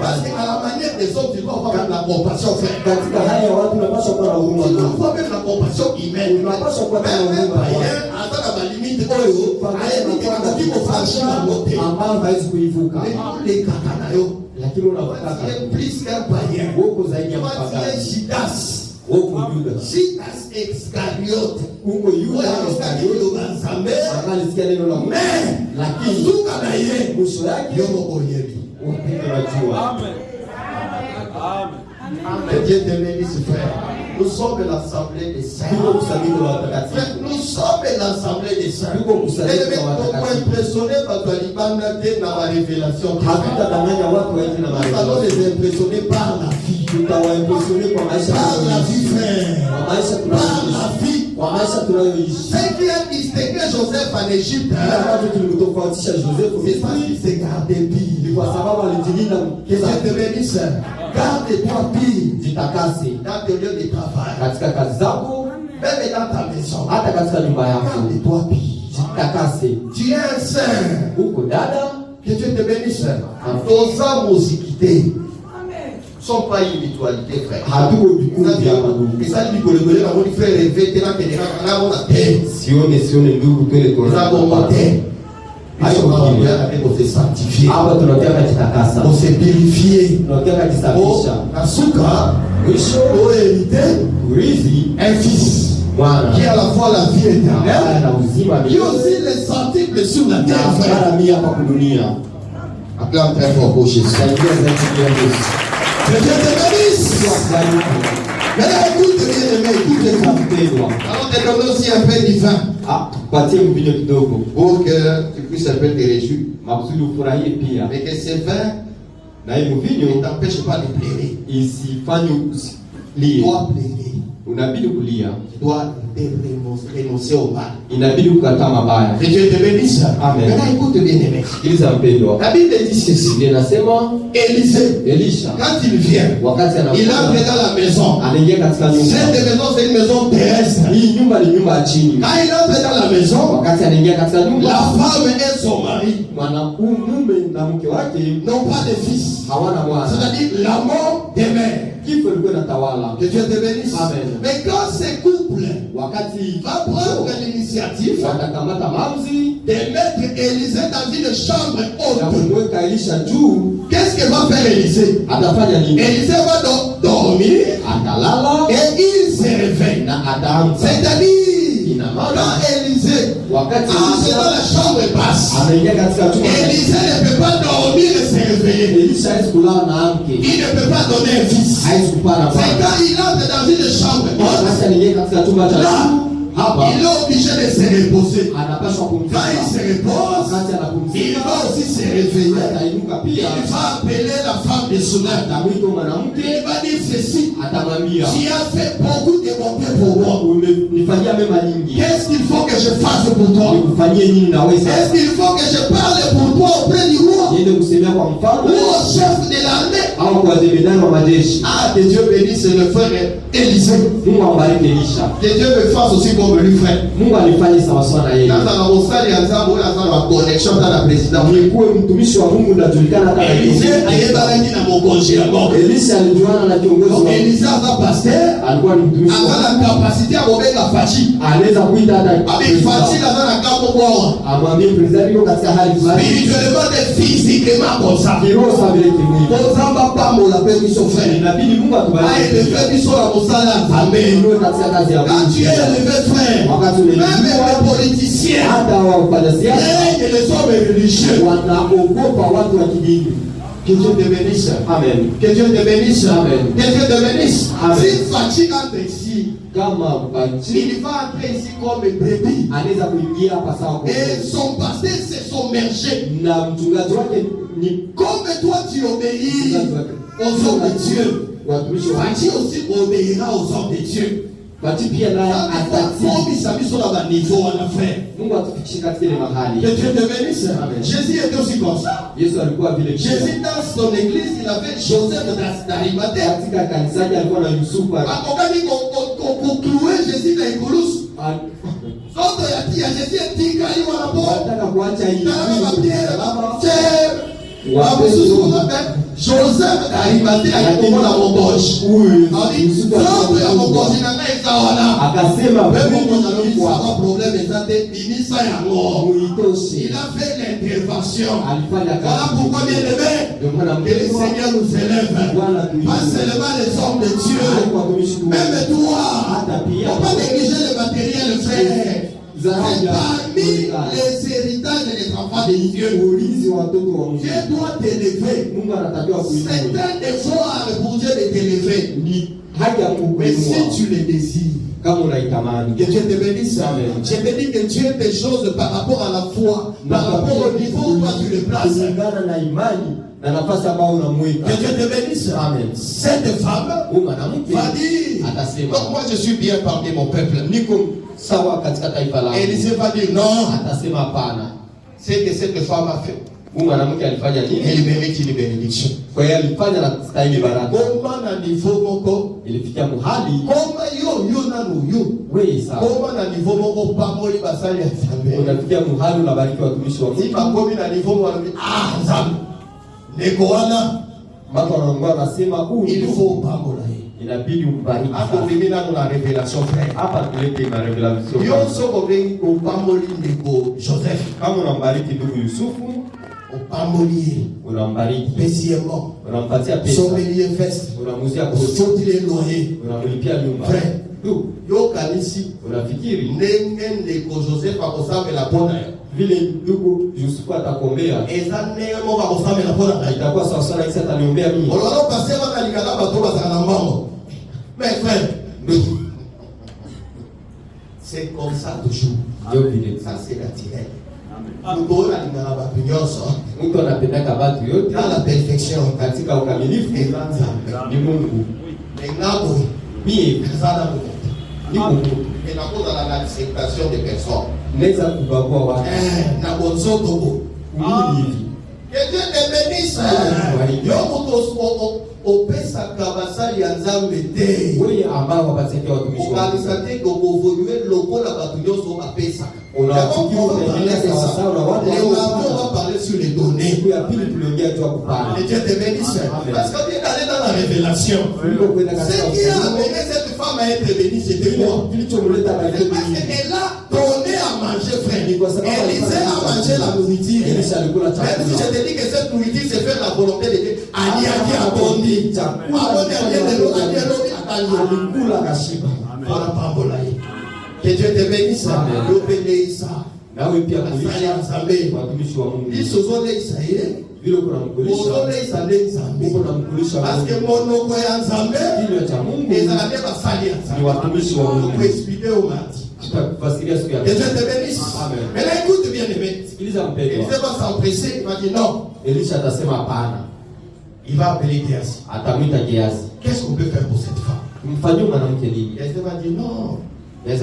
Parce qu'à la manière des hommes, tu dois avoir la compassion, frère. Tu dois avoir même la compassion humaine. Même païen, attends à ma limite, les kakanayo, plus qu'un païen, Judas Iscariote, que Dieu te bénisse, frère. Nous sommes l'assemblée des saints. Nous sommes l'assemblée des saints. Et le mec impressionné par ta libana de la révélation. Nous allons les impressionner par la vie. Par la vie, frère. Par la vie. C'est qui a distingué Joseph en Égypte. C'est parce qu'il s'est gardé pire. Que Dieu te bénisse. Garde-toi pire dans tes lieux de travail. Même dans ta maison. Garde-toi pire. Tu es un saint. Que Dieu te bénisse. Nos âmes aussi quittés ne sont pas une mutualité, frère. Et ça dit que le bonheur va faire rêver. Tu as monté. On s'est sanctifié. On s'est purifié. On a souka. On a hérité un fils qui a à la fois la vie éternelle qui aussi les sensibles sur la terre. Acclame très fort pour Jésus. Que Dieu te bénisse. Maintenant, écoute bien, écoutez-moi. Alors, te donne aussi un peu du vin. Pour que tu puisses un peu te réjouir. Mais que ce vin ne t'empêche pas de pleurer. Tu dois pleurer. unabidi kulia. Tu dois renoncer au mal. Inabidi kukataa mabaya. Que Dieu te bénisse. Amen. Maintenant écoute bien aimé. Sikiliza mpendwa. La Bible dit ceci. Inasema Elisha quand il vient, wakati anakuja, il entre dans la maison. Anaingia katika nyumba. Cette maison c'est une maison terrestre. Hii nyumba ni nyumba ya chini. Quand il entre dans la maison, wakati anaingia katika nyumba, la femme et son mari, mume na mke wake n'ont pas de fils. Hawana mwana. C'est-à-dire la mort demeure. Kifo ilikuwa inatawala. Que Dieu te bénisse. Amen. Mais quand ce couple wakati va prendre l'initiative watakamata maamuzi de mettre Élisée dans une chambre haute, kumweka Elisha juu, qu'est-ce que va faire Élisée? Atafanya nini? Élisée va dormir, atalala, et il se réveille. Na ataamka. C'est-à-dire, quand Élisée wakati entre dans la chambre basse, anaingia katika chumba, Élisée ne peut pas dormir et se réveiller. Elisha hawezi kulala na amke. Il ne peut pas donner un fils. Hawezi kupana C'est bwana. quand il entre dans une chambre haute, Wakati anaingia katika chumba cha juu, hapa il est obligé de se reposer. anapaswa kupumzika. Quand il se repose, Wakati il anapumzika, va aussi se réveiller. atainuka pia, Il va appeler la femme de Sunan. atamwita mwanamke, Il va dire ceci: atamwambia, tu as fait beaucoup de bon pour moi. Umenifanyia mema nyingi. Qu'est-ce qu'il faut que je fasse pour toi? Nikufanyie nini na wewe sasa? Est-ce qu'il faut que je parle pour toi auprès du roi Niende kusemea kwa ou mfalme au chef de l'armée? au kwa jemedari wa majeshi? Ah, que Dieu bénisse le frère Élisée. Mungu ambariki Elisha. Que Dieu me fasse aussi comme lui frère. Mungu alifanya sawa sawa na yeye. Sasa na mstari ya Nzambo na sana connection na president. Nikuwe mtumishi wa Mungu ndajulikana kama Élisée ayebana na mokonzi ya Mungu. Elisha alijuana na kiongozi wa Élisée asa pasteur, alikuwa ni mtumishi wa akana capacité ya kubeka fachi. anaweza kuita hata Abi fachi na sana kama kwa. amwambie president yuko katika hali fulani. Spirituellement et physiquement comme ça. Kiroho sawa vile kimwili. Ozamba pambo la paix mission frère. Inabidi Mungu atubariki. Aye le frère mission la mosala. Amen. Ndio katika kazi ya Quand Mungu. tu es élevé frère, Wakati même unaelewa les politiciens, hata wafanya siasa et les hommes religieux, wanaogopa watu wa kidini. que Dieu te bénisse. Amen. Que Dieu te bénisse. Amen. Que Dieu te bénisse. Amen. Si fatigue entre ici, Kama bachi il va entrer ici comme brebis. anaweza kuingia hapa sawa kwa Et son pasteur c'est son berger. na mchungaji wake ni Comme toi tu obéis aux hommes de Dieu, watumishi wa Fati aussi obéira aux hommes de Dieu. Bati pia naye atatii. Mungu atufikishe katika ile mahali. Que Dieu te bénisse. Amen. Jésus était aussi comme ça. Yesu alikuwa vile vile. Jésus dans son église, il avait Joseph d'Arimathée. Katika kanisa lake alikuwa na Yusufu. Akokani conclouer Jésus dans Écolus. Soto ya tia Jésus etika hii wanapo. Wanataka kuacha hii. Joseph d'Arimathée alikuwa na mongoji. Soto ya mongoji na naye kawana. Akasema problème exacté binisa yango. Il a fait l'intervention. Voilà pourquoi bien aimé, que le Seigneur nous élève. Pas seulement les hommes de Dieu, même toi. Faut pas négliger le matériel frère. Parmi les héritages des enfants de Dieu, Dieu doit t'élever. C'est un effort pour Dieu de t'élever. Mais si tu le désires, que Dieu te bénisse. Je te dis que Dieu des choses par rapport à la foi, par rapport au niveau où toi tu le places. Que Dieu te bénisse. Amen. Cette femme va dire, donc moi je suis bien parmi mon peuple. Élisée va dire non. C'est que cette femme a fait. Elle mérite une bénédiction. Comment na niveau moko Comment yo na yo Comment na niveau moko pamoli basali ya Nzambe. Si bakomi na niveau moko Nzambe ndeko wana il faut pamola ye. Inabidi umbariki. Hapo mimi nalo na revelation frère. Hapa tulete ma revelation. Yo soko bengi upamoli ndeko Joseph. Kama unambariki ndugu Yusufu, upamoli unambariki. Deuxièmement, unampatia pesa. Sommelier fest. Unamuzia kodi. Faut-il loyer. Unamlipia nyumba. Frère, yo kanisi unafikiri ndenge ndeko Joseph akosambela pona vile ndugu Yusufu atakombea ezane mo bakosambela pona itakuwa sawa sana Isa ataniombea mimi. Ololo pasema kalikala batoba sana mambo. Mais frère, c'est comme ça toujours. Ça c'est naturel. Mungu analingana watu nyoso. Mungu anapendaka watu yote dans la perfection, katika ukamilifu. ni Mungu. Ni Mungu. Ngabo Mimi sana Mungu. ni Mungu. Et la cause de l'acceptation des personnes. Neza kubagua watu. Na bonzoto. Que Dieu te bénisse. Yo moto opesa kabasali ya nzambe te. Wewe ambao wapateke watumishi wako. Ukalisate ko evoluer lokola batu nyoso bapesa. On va parler sur les données. Que Dieu te bénisse. Parce que Dieu est allé dans la révélation. Ce qui a amené cette femme à être bénie, c'était moi. C'est parce qu'elle a donné à manger, frère. Élisée a mangé la nourriture. Même si je te dis que cette nourriture, c'est faire la volonté de Dieu. Aliaki a bondi. Que Dieu te bénisse. Parce que mon nom est Nzambe, les Arabes basali Nzambe. Pour expliquer au mardi. Que Dieu te bénisse. Mais là, écoute bien aimé. Élisée va s'empresser, il va dire non. Il va appeler Géasi. Qu'est-ce qu'on peut faire pour cette femme? Élisée va dire non. Comme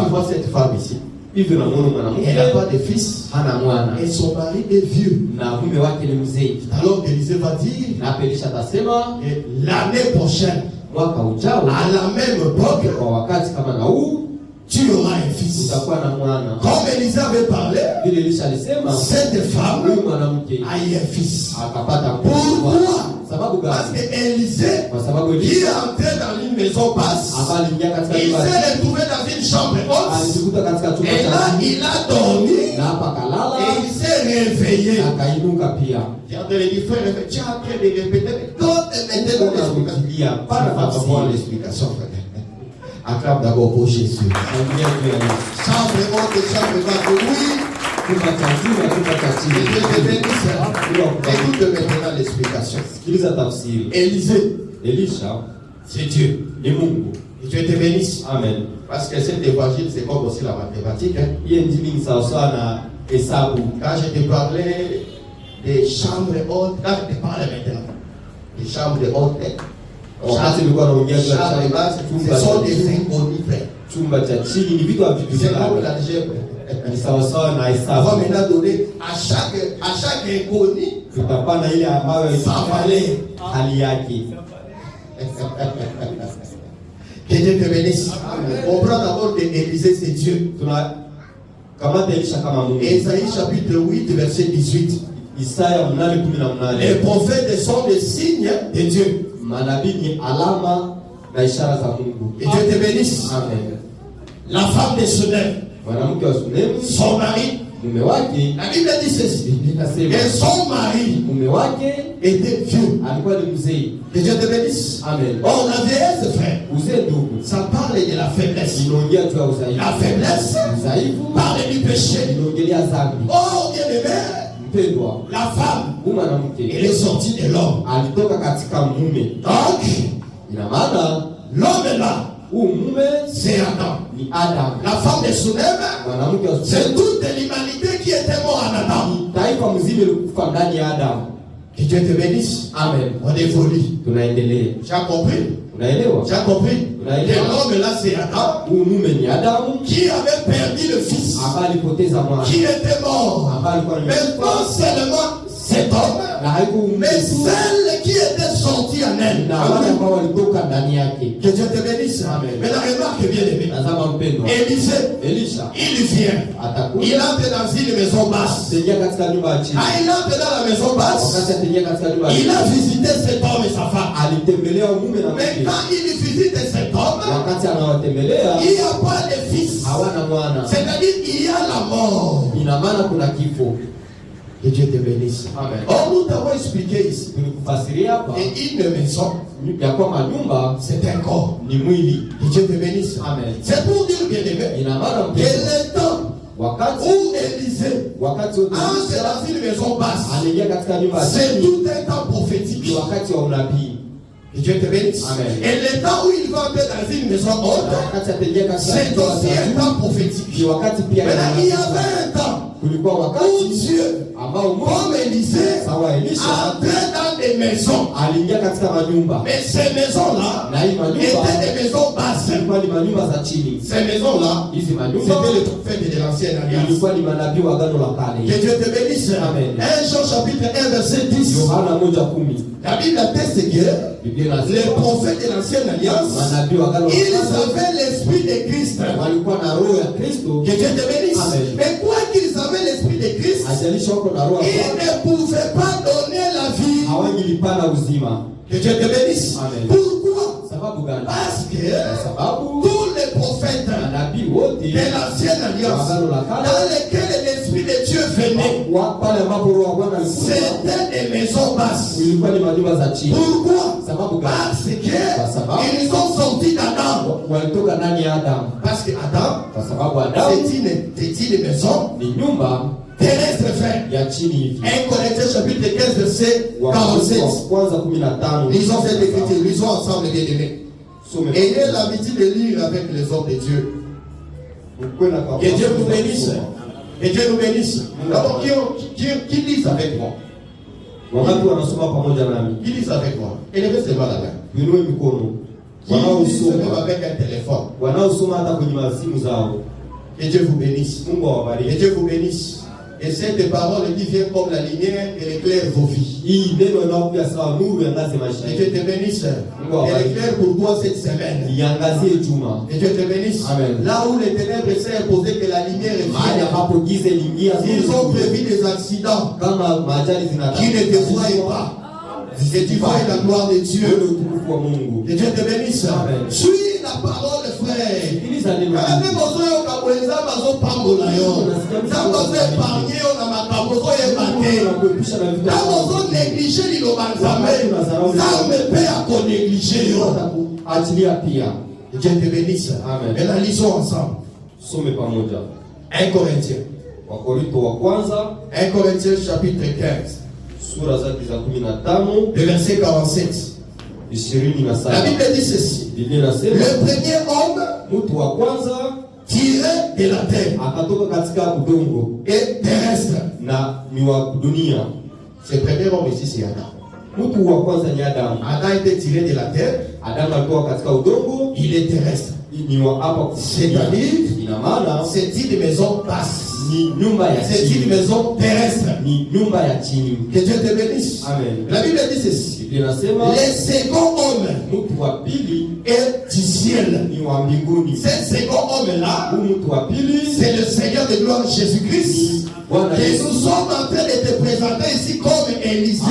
tu vois cette femme ici, elle n'a pas de fils et son mari est vieux. Alors Élisée va dire l'année prochaine, à la même époque, tu auras un fils. Comme Élisée avait parlé, cette femme a eu un fils. Pourquoi? Parce que Élisée, qui est entré dans une maison basse, il s'est retrouvé dans une chambre haute. Et là, il a dormi et il s'est réveillé. Tu es en train de dire, frère, tu es en train de répéter. D'autres maintenant l'explication, frère. Acclame d'abord pour Jésus. Chambre haute, chambre basse, oui. Écoute maintenant l'explication. Élisée, c'est Dieu. Et Dieu te bénisse. Amen. Parce que cet évangile, c'est comme aussi la mathématique. Quand je te parlais des chambres hautes, quand je te parlais maintenant des chambres hautes, chambres basses, ce sont des inconnus, frère. C'est comme l'algèbre. On va maintenant donner à chaque inconnu sa valeur. Que Dieu te bénisse. On prend d'abord Élisée, c'est Dieu. Ésaïe chapitre 8, verset 18. Les prophètes sont des signes de Dieu. Et Dieu te bénisse. La femme de Sunem, son mari, la Bible dit ceci, et son mari était vieux. Que Dieu te bénisse. Or la vieillesse, frère, ça parle de la faiblesse. La faiblesse parle du péché. Oh bien aimé, la femme, elle est sortie de l'homme. Donc, l'homme est là. C'est Adam. La femme de Sunem, c'est toute l'humanité qui était morte en Adam. Que Dieu te bénisse. Amen. On évolue. Tu as compris? Tu as compris? L'homme là, c'est Adam. Qui avait perdu le fils. Qui était mort. Mais pas seulement cet homme, mais celle qui était sortie en elle. Que Dieu te bénisse. Mais la remarque bien aimée. Élisée, il vient. Il entre dans une maison basse. Il entre dans la maison basse. Il a visité cet homme et sa femme. Mais quand il visite cet homme, il n'y a pas de fils. C'est-à-dire qu'il y a la mort. Que Dieu te bénisse. Amen. Or, nous t'avons expliqué ici. Et une maison, c'est un corps. Que Dieu te bénisse. Amen. C'est pour dire, bien aimé, que le temps où Élisée entre dans une maison basse, c'est tout un temps prophétique. Que Dieu te bénisse. Amen. Et le temps où il va entrer dans une maison haute, c'est aussi un temps prophétique. Maintenant, il y avait un temps kulikuwa wakati Dieu, comme Élisée, entrait dans des maisons. aliingia katika manyumba. Mais ces maisons-là étaient des maisons basses. Ilikuwa ni manyumba za chini. Ces maisons-là, hizi manyumba c'était le prophète de l'ancienne alliance. Ilikuwa ni manabii wa agano la kale. Que Dieu te bénisse. Amen. 1 Jean chapitre 1 verset 10. Yohana 1:10. La Bible atteste que les prophètes de l'ancienne alliance, manabii wa agano la ils kale avaient l'esprit de Christ. walikuwa na roho ya Kristo. Que Dieu te bénisse. Amen. Mais quoi qu'ils avaient l'esprit de Christ, Ajalisha wako na roho ya ils ne pouvaient pas donner la vie. hawangilipana uzima. Que Dieu te bénisse. Amen. Pourquoi? Sababu gani? Parce que Sababu tous les prophètes manabii wote de l'ancienne alliance, dans lesquels l'esprit de Dieu venait, pale ambapo roho ya Bwana alikuwa, c'était des maisons basses. ilikuwa ni manyumba za chini. Pourquoi? Sababu gani? Parce que ils sont sortis d'Adam. Walitoka ndani ya Adamu. Parce que Adam, Kwa sababu Adamu c'est une maison ni nyumba terrestre frère. ya chini hivi. 1 Corinthiens chapitre 15 verset 47. Kwanza 15. Lisons cette écriture, lisons ensemble bien aimés. Ayez l'habitude de lire avec les hommes de Dieu. Que Dieu nous bénisse. Que Dieu nous bénisse. D'abord, qui lisent avec moi? Wangapi wanasoma pamoja nami? Qui lisent avec moi? Élevez seulement la main. Inue mikono. Qui lisent même Wanaosoma avec un téléphone. wanaosoma hata kwenye masimu zao. Que Dieu vous bénisse. Mungu awabariki. Que Dieu vous bénisse. Et cette parole qui vient comme la lumière, elle éclaire vos vies. Hii neno inakuja sawa nuru yangaze maisha Que Dieu yetu. te bénisse. Elle éclaire pour toi cette semaine. Iangazie juma. Que Dieu te bénisse. Amen. Là où les ténèbres s'est imposé que la lumière est Mahali vienne. ambapo giza iliingia, Ils ont prévu des accidents kama majali qui ne te voient pas. Que tu vois la gloire de Dieu. utukufu wa Mungu. Que Dieu te bénisse. Amen. Suis la parole, frère. Sikiliza neno. Même besoin yo kabweza bazo pambola yo. Ça besoin épargner yo na makambo zo yebate. Kuepusha na vitu. Ça besoin négliger l'ilo banzambe. Ça me paie à qu'on négliger yo. Achilia pia. Que Dieu te bénisse. Amen. Maintenant lisons ensemble. Some pamoja. 1 Corinthiens. Wakorintho wa kwanza 1 Corinthiens chapitre 15. sura zake za 15 Le verset 47. 27. La Bible dit ceci. Biblia inasema Le premier homme mtu wa kwanza tiré de la terre akatoka katika udongo et terrestre. na ni wa dunia. Ce premier homme ici c'est Adam. Mtu wa kwanza ni Adamu. Adam était tiré de la terre, Adamu alikuwa katika udongo, il est terrestre. ni wa hapa C'est-à-dire, ina maana c'est une maison basse. ni nyumba ya C'est une chini. maison terrestre. Ni nyumba ya chini. Que Dieu te bénisse. Amen. La Bible dit ceci. Biblia inasema Le second homme mtu wa pili est du ciel. ni wa mbinguni. Ce second homme-là, Huyu mtu wa pili c'est le Seigneur de gloire Jésus-Christ. ni Bwana Et Yesu. nous sommes en train de te présenter ici comme Élisée,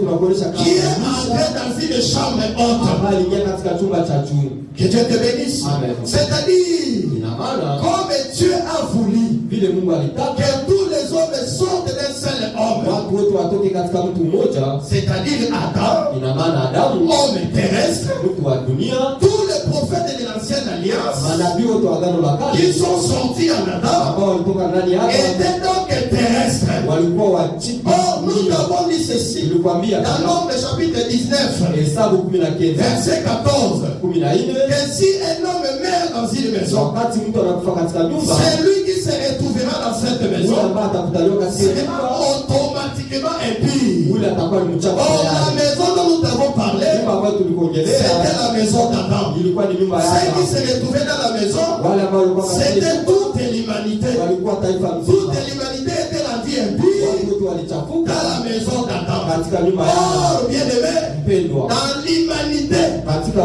Tunakuonyesha kama qui est entré dans une chambre haute. ambaye aliingia katika chumba cha juu. Que Dieu te bénisse. Amen. C'est-à-dire, Ina maana comme Dieu a voulu vile Mungu alitaka que tous les hommes sortent d'un seul homme, watu wote watoke katika mtu mmoja, c'est-à-dire Adam, ina maana Adamu, homme terrestre, mtu wa dunia, tous les prophètes de l'ancienne alliance manabii wote wa agano la qui kale sont sortis en Adam ambao walitoka ndani yake étaient donc terrestres. walikuwa wa chini. Or, nous avons dit ceci Nilikwambia dans Nombre chapitre 19, Hesabu 19 verset 14, 14, que si un homme meurt dans une maison, wakati mtu anakufa katika nyumba, c'est lui qui se retrouvera dans cette yule maison, ambaye atakutaliwa katika sera nyumba, automatiquement impie. yule atakuwa ni mchafu Or, la tayari. maison dont nous avons parlé, Nyumba ambayo tulikuongelea c'était la maison d'Adam. ilikuwa ni nyumba ya Ceux qui Adamu. se retrouvaient dans la maison, Wale ambao walikuwa katika c'était toute l'humanité. walikuwa taifa Toute mzima. l'humanité était rendue impie Watu wote walichafuka dans la maison d'Adam. katika nyumba ya Adamu. Or, bien aimé, Mpendwa, dans l'humanité, katika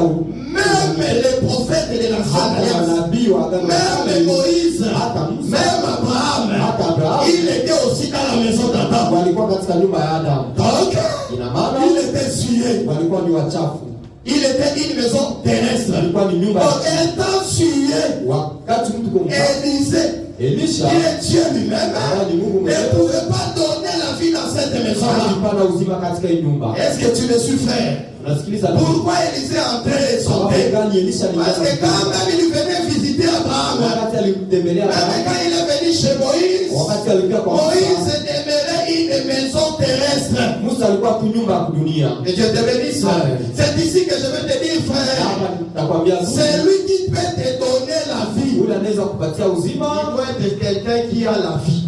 même les prophètes de l'ancienne hata alliance, manabii wa agano la même kale, Moïse, hata Musa, même Abraham, hata Abrahamu il était aussi dans la maison d'Adam. walikuwa katika nyumba ya Adamu. Donc, Ina maana il était souillé. walikuwa ni wachafu, Il était une maison terrestre. walikuwa ni nyumba Donc, ya étant souillé, wakati mtu kumfa Élisée, Elisha qui est Dieu lui-même, ni Mungu ne mwenyewe pouvait pas donner la vie dans cette maison-là. alipana uzima katika hii nyumba. Est-ce que tu me suis, frère? Unasikiliza? Pourquoi Élisée entrait et Sababu sortait? gani Elisha Parce que quand même il venait visiter Abraham, wakati alimtembelea même Abrahamu, quand il est venu chez Moïse, wakati alikuwa kwa Moïse Musa, demeurait une maison terrestre. Musa alikuwa tu nyumba ya dunia. Et Dieu te bénisse. Amen. C'est ici que je veux te dire, frère. Hapa nakwambia C'est lui qui peut te donner la vie. yule anaweza kupatia uzima Il doit être quelqu'un qui a la vie.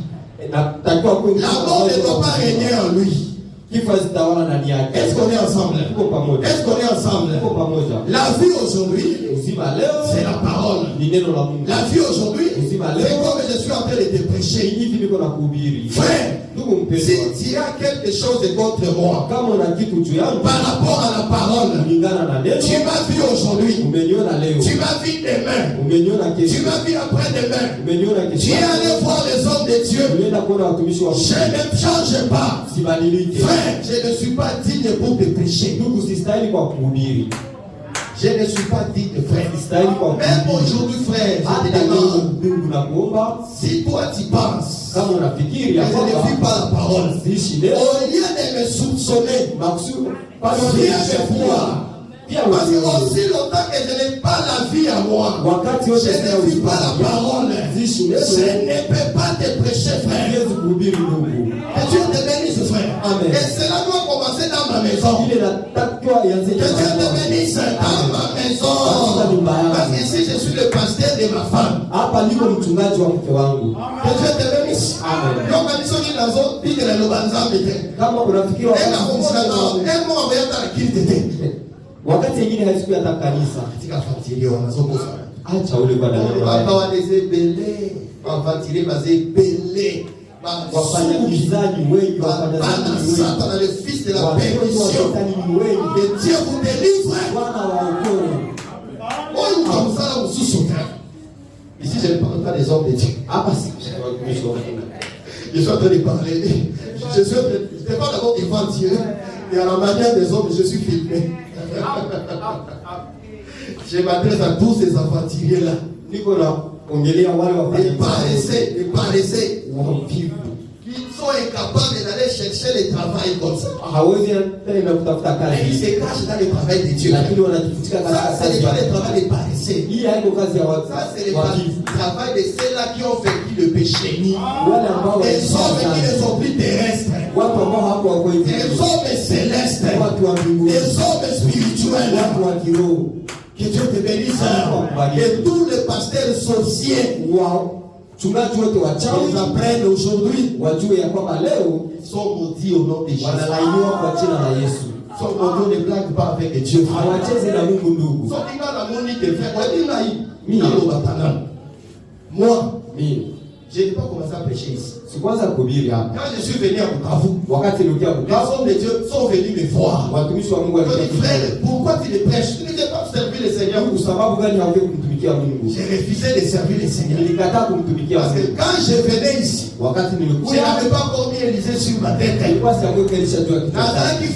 La mort ne doit pas régner en lui. Est-ce qu'on est ensemble? Est-ce qu'on est ensemble? La vie aujourd'hui, c'est la parole. La vie aujourd'hui, c'est comme je suis en train de te prêcher. Frère, s'il y a quelque chose contre moi par rapport à la parole, tu m'as vu aujourd'hui, tu m'as vu demain, tu m'as vu après-demain, tu es allé voir les hommes de Dieu. Je ne change pas. Frère, je ne suis pas digne pour te prêcher. Je ne suis pas digne, frère. Même aujourd'hui, frère, je te demande, si toi tu penses que je ne vis pas la parole, au lieu de me soupçonner, viens me voir. Parce que aussi longtemps que je n'ai pas la vie à moi, je ne vis pas la parole, je ne peux pas te prêcher, frère. Que Dieu te bénisse, frère. Amen. Et cela doit commencer dans ma maison. Que Dieu te bénisse dans ma maison. Parce que si je suis le pasteur de ma femme, que Dieu te bénisse. Amen. Donc, quand ils sont dans la zone, ils disent le banzam était. Wakati mwingine haisiku hata kanisa katika fatili wanazokosa. Acha ule kwa dada baba wanezebele wafatili mazebele wafanya mizani wengi wafanya wengi Satan le fils de la perdition. Que Dieu vous délivre. Bwana waokoe. On comme ça on sous-souffre. Ici je ne parle pas des hommes de Dieu. Ah si. Je suis en train de parler. Je ne pas d'abord devant Dieu. Et à la manière des hommes, je suis filmé. Je m'adresse à tous ces aventuriers-là. Des paresseux, qui sont incapables d'aller chercher le travail comme ça. Et ils se cachent dans le travail de Dieu. Ça, c'est pas le travail des paresseux. Ça, c'est le travail de ceux-là qui ont vécu le péché. Des hommes qui ne sont plus terrestres. Des hommes célestes. Des hommes spirituels. Que Dieu te bénisse. Et tous les pasteurs sorciers ils apprennent aujourd'hui. Ils sont maudits au nom de Jésus. Ils sont maudits, on ne blague pas avec Dieu. Moi, je n'ai pas commencé à prêcher ici. Quand je suis venu à Bukavu, les hommes de Dieu sont venus me voir. Ils m'ont dit, frère, pourquoi tu les prêches? Tu ne veux pas servir le Seigneur. J'ai refusé de servir le Seigneur. Parce que quand je venais ici, je n'avais pas encore mis Élysée sur ma tête. Qui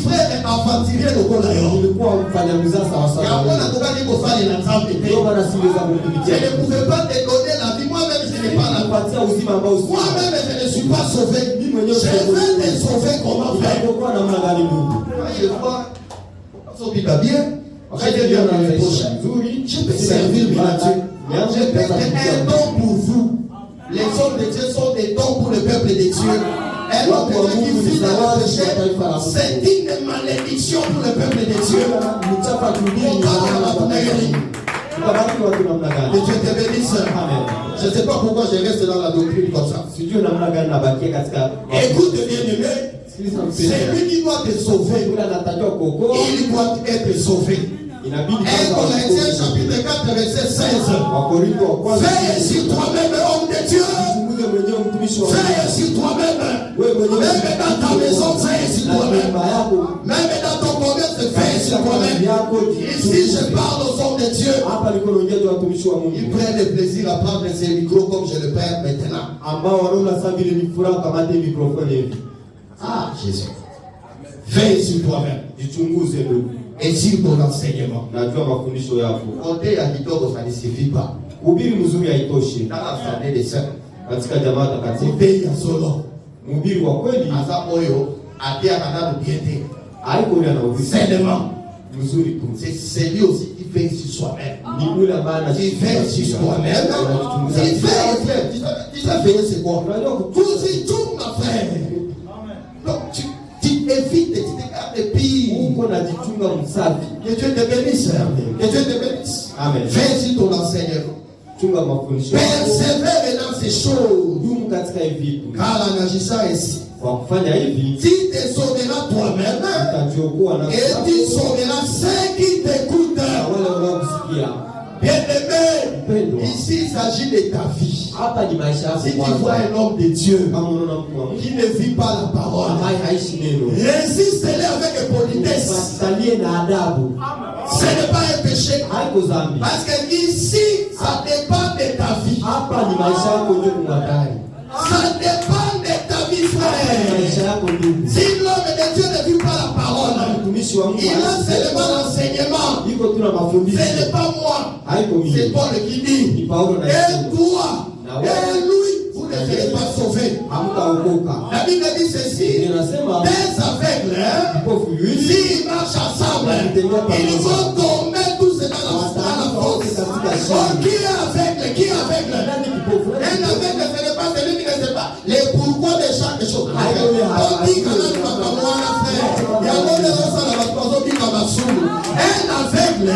frère est aventurier le Golayon. Je ne pouvais pas te donner la vie. Moi-même, je n'ai pas la vie. Moi-même, je ne suis pas sauvé. Je vais te sauver comment faire. Je vois, ça va bien. Je peux servir Dieu. Je peux être un don pour vous. Les hommes de Dieu sont des dons pour le peuple de Dieu. Un homme qui vit dans le péché, c'est une malédiction pour le peuple de Dieu. Que Dieu te bénisse. Je ne sais pas pourquoi je reste dans la doctrine comme ça. Écoute bien aimé, c'est lui qui doit te sauver. Il doit être sauvé. 1 Corinthiens chapitre 4 verset 16. Veille sur toi-même, homme de Dieu. Veille sur toi-même. Même dans ta maison, veille sur toi-même. Même dans ton commerce, veille sur toi-même. Ici, je parle aux hommes de Dieu. Ils prennent le plaisir à prendre ces micros comme je le prends maintenant. Ah, Jésus. Veille sur toi-même. Et sur ton enseignement. Compter à Kitoko, ça ne suffit pas. Dans l'assemblée des saints. Compter à solo. Azamoyo, à terre à la piété. Seulement. C'est lui aussi qui veille sur soi-même. Qui veille sur soi-même. Qui veille. Tu t'as veillé, c'est quoi? Tout, ma frère. Donc, tu évites, tu t'écartes pire. Que Dieu te bénisse. Que Dieu te bénisse. Amen. Veille sur ton enseignement. chunga mafundisho, persévère dans ces choses, dumu katika hivi, car en agissant ainsi, kwa kufanya hivi, tu te sauveras toi-même utajiokoa na et tu sauveras ceux qui t'écoutent. wale wanaokusikia. Bien-aimé, ici il s'agit de ta vie. Hapa ni maisha yako. Si tu vois un homme de Dieu kama unaona mtu wa Mungu qui ne vit pas la parole, ambaye haishi neno, résiste-le avec politesse. salie na adabu. Ce n'est pas un péché. Haiko dhambi. Parce que ici, ça dépend de ta vie. Hapa ni maisha yako ndio kunatari. Ça dépend de ta vie, Maisha frère. yako ndugu. Si l'homme de Dieu ne vit pas la parole, Mtumishi wa Mungu il a seulement l'enseignement. iko tu na mafundisho. Ce n'est pas moi. Haiko mimi. C'est Paul qui dit. Ni Paulo na Et toi, et lui, vous ne serez pas sauvés. hamtaokoka. La Bible dit ceci. Inasema Des aveugles, kipofu yule s'ils marchent ensemble, ils vont tomber tous dans la fosse. Oh, qui est aveugle? Qui est aveugle? Un aveugle, ce n'est pas celui qui ne sait pas les pourquoi de chaque chose. On dit quand même pas comme moi, frère. Il y a un aveugle,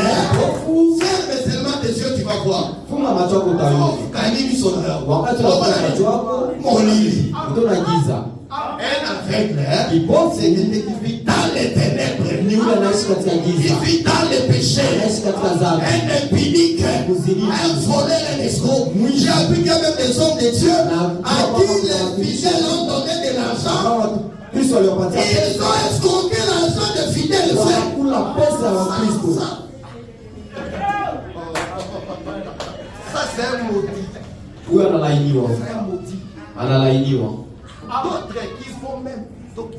ferme seulement tes yeux, tu vas voir. funga macho yako utaona. Kanini sonora. Wakati wa macho yako Molili. utaona giza. Un aveugle, Kipofu c'est quelqu'un qui vit dans les ténèbres. ni yule anaishi katika Il giza. vit dans les péchés. Anaishi katika dhambi. Un impunique, un voleur, un escroc. J'ai appris qu'il y a même des hommes de Dieu à qui les fidèles ont donné de l'argent. Kristo aliwapatia Ils ont escroqué l'argent des fidèles, frère. kula pesa ya Kristo. Ça, c'est un maudit. Huyo analainiwa. C'est un maudit. Analainiwa. D'autres qui vont même, d'autres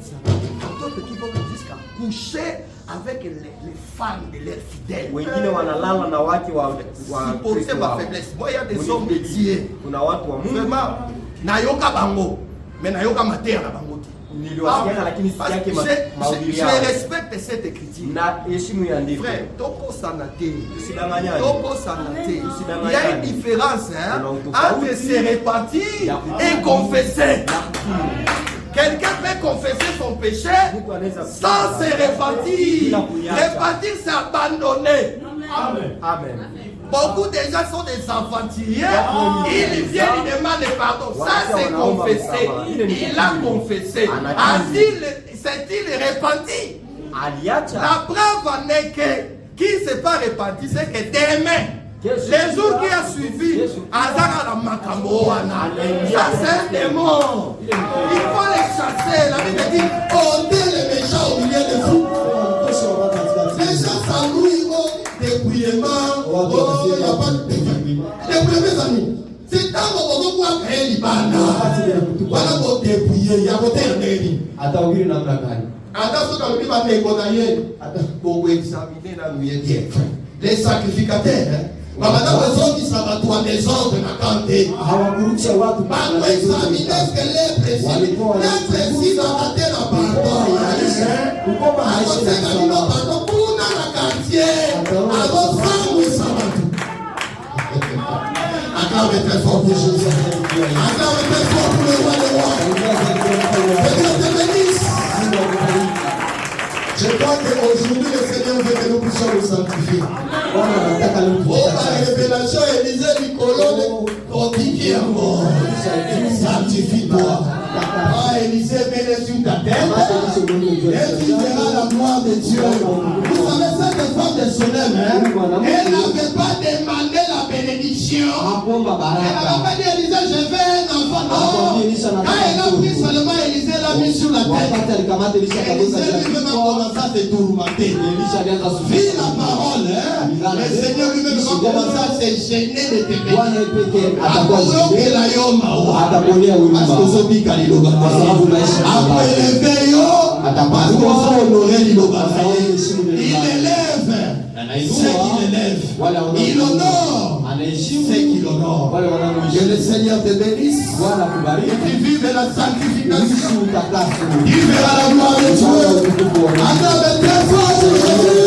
qui vont même jusqu'à coucher avec les femmes de leurs fidèles. Wengine wanalala na wake wa Supporter ma faiblesse. Moi, il y a des hommes de Dieu. Kuna watu wa Mungu Vraiment, nayoka bango, mais nayoka mater na bango. niliwasikiana, lakini si yake mahubiri yao. Je respecte cette écriture. Na heshimu ya ndivyo. Frère, toko sanate. Usidanganyane. Toko sanate. Il y a Usidanganyane. une différence entre se répartir et confesser. Quelqu'un peut confesser son péché sans se répartir. Répartir, c'est abandonner. Amen. Beaucoup de gens sont des aventuriers. Ils viennent, ils demandent pardon. Ça, c'est confessé. Il a confessé. S'est-il repenti? La preuve en est que qui ne s'est pas repenti, c'est que demain, les jours qui a suivi, Azara la Makamboana, ça c'est un démon. Il faut les chasser. La Bible dit, ôtez les méchants au milieu de vous. Les gens s'ennuient dépouillement. Oh, il n'y a pas de dépouillement. Mes amis, c'est tant qu'on va créer l'Ibana. Voilà pour dépouiller. Il y a votre ennemi. Attends, oui, on a la gagne. Attention, quand on va négocier, pour examiner la nuit bien. Les sacrificateurs, madame, les autres qui s'abattent les autres, hawakurudisha watu pour examiner ce que les précis abattent la pardon. Pardon pour la quartier. Alors, femme, oui, ça va tout. Acclamez très fort pour Jésus. Acclamez très fort pour le roi des rois. Que Dieu te bénisse. Je crois qu'aujourd'hui, le Seigneur veut que nous puissions nous sanctifier. Oh, la révélation, Élisée Nicolo, on dit qu'il est mort. Sanctifie-toi. Ah, Élisée, mets-le sur ta tête. Et tu verras la gloire de Dieu. Vous savez, cette femme de Solem, elle n'avait pas demandé la bénédiction. Elle n'avait pas dit, Élisée, je veux un enfant. Non. Quand elle a pris seulement, Élisée l'a mis sur la tête. Élisée lui-même a commencé à se tourmenter. Vis la parole. Le Seigneur lui-même va commencer à se gêner de tes bénis. Après l'éveil, il élève ceux qui l'élèvent. Il honore ceux qui l'honorent. Que le Seigneur te bénisse. Et tu vives la sanctification. Tu verras la gloire de Dieu. Acclame très fort Jésus.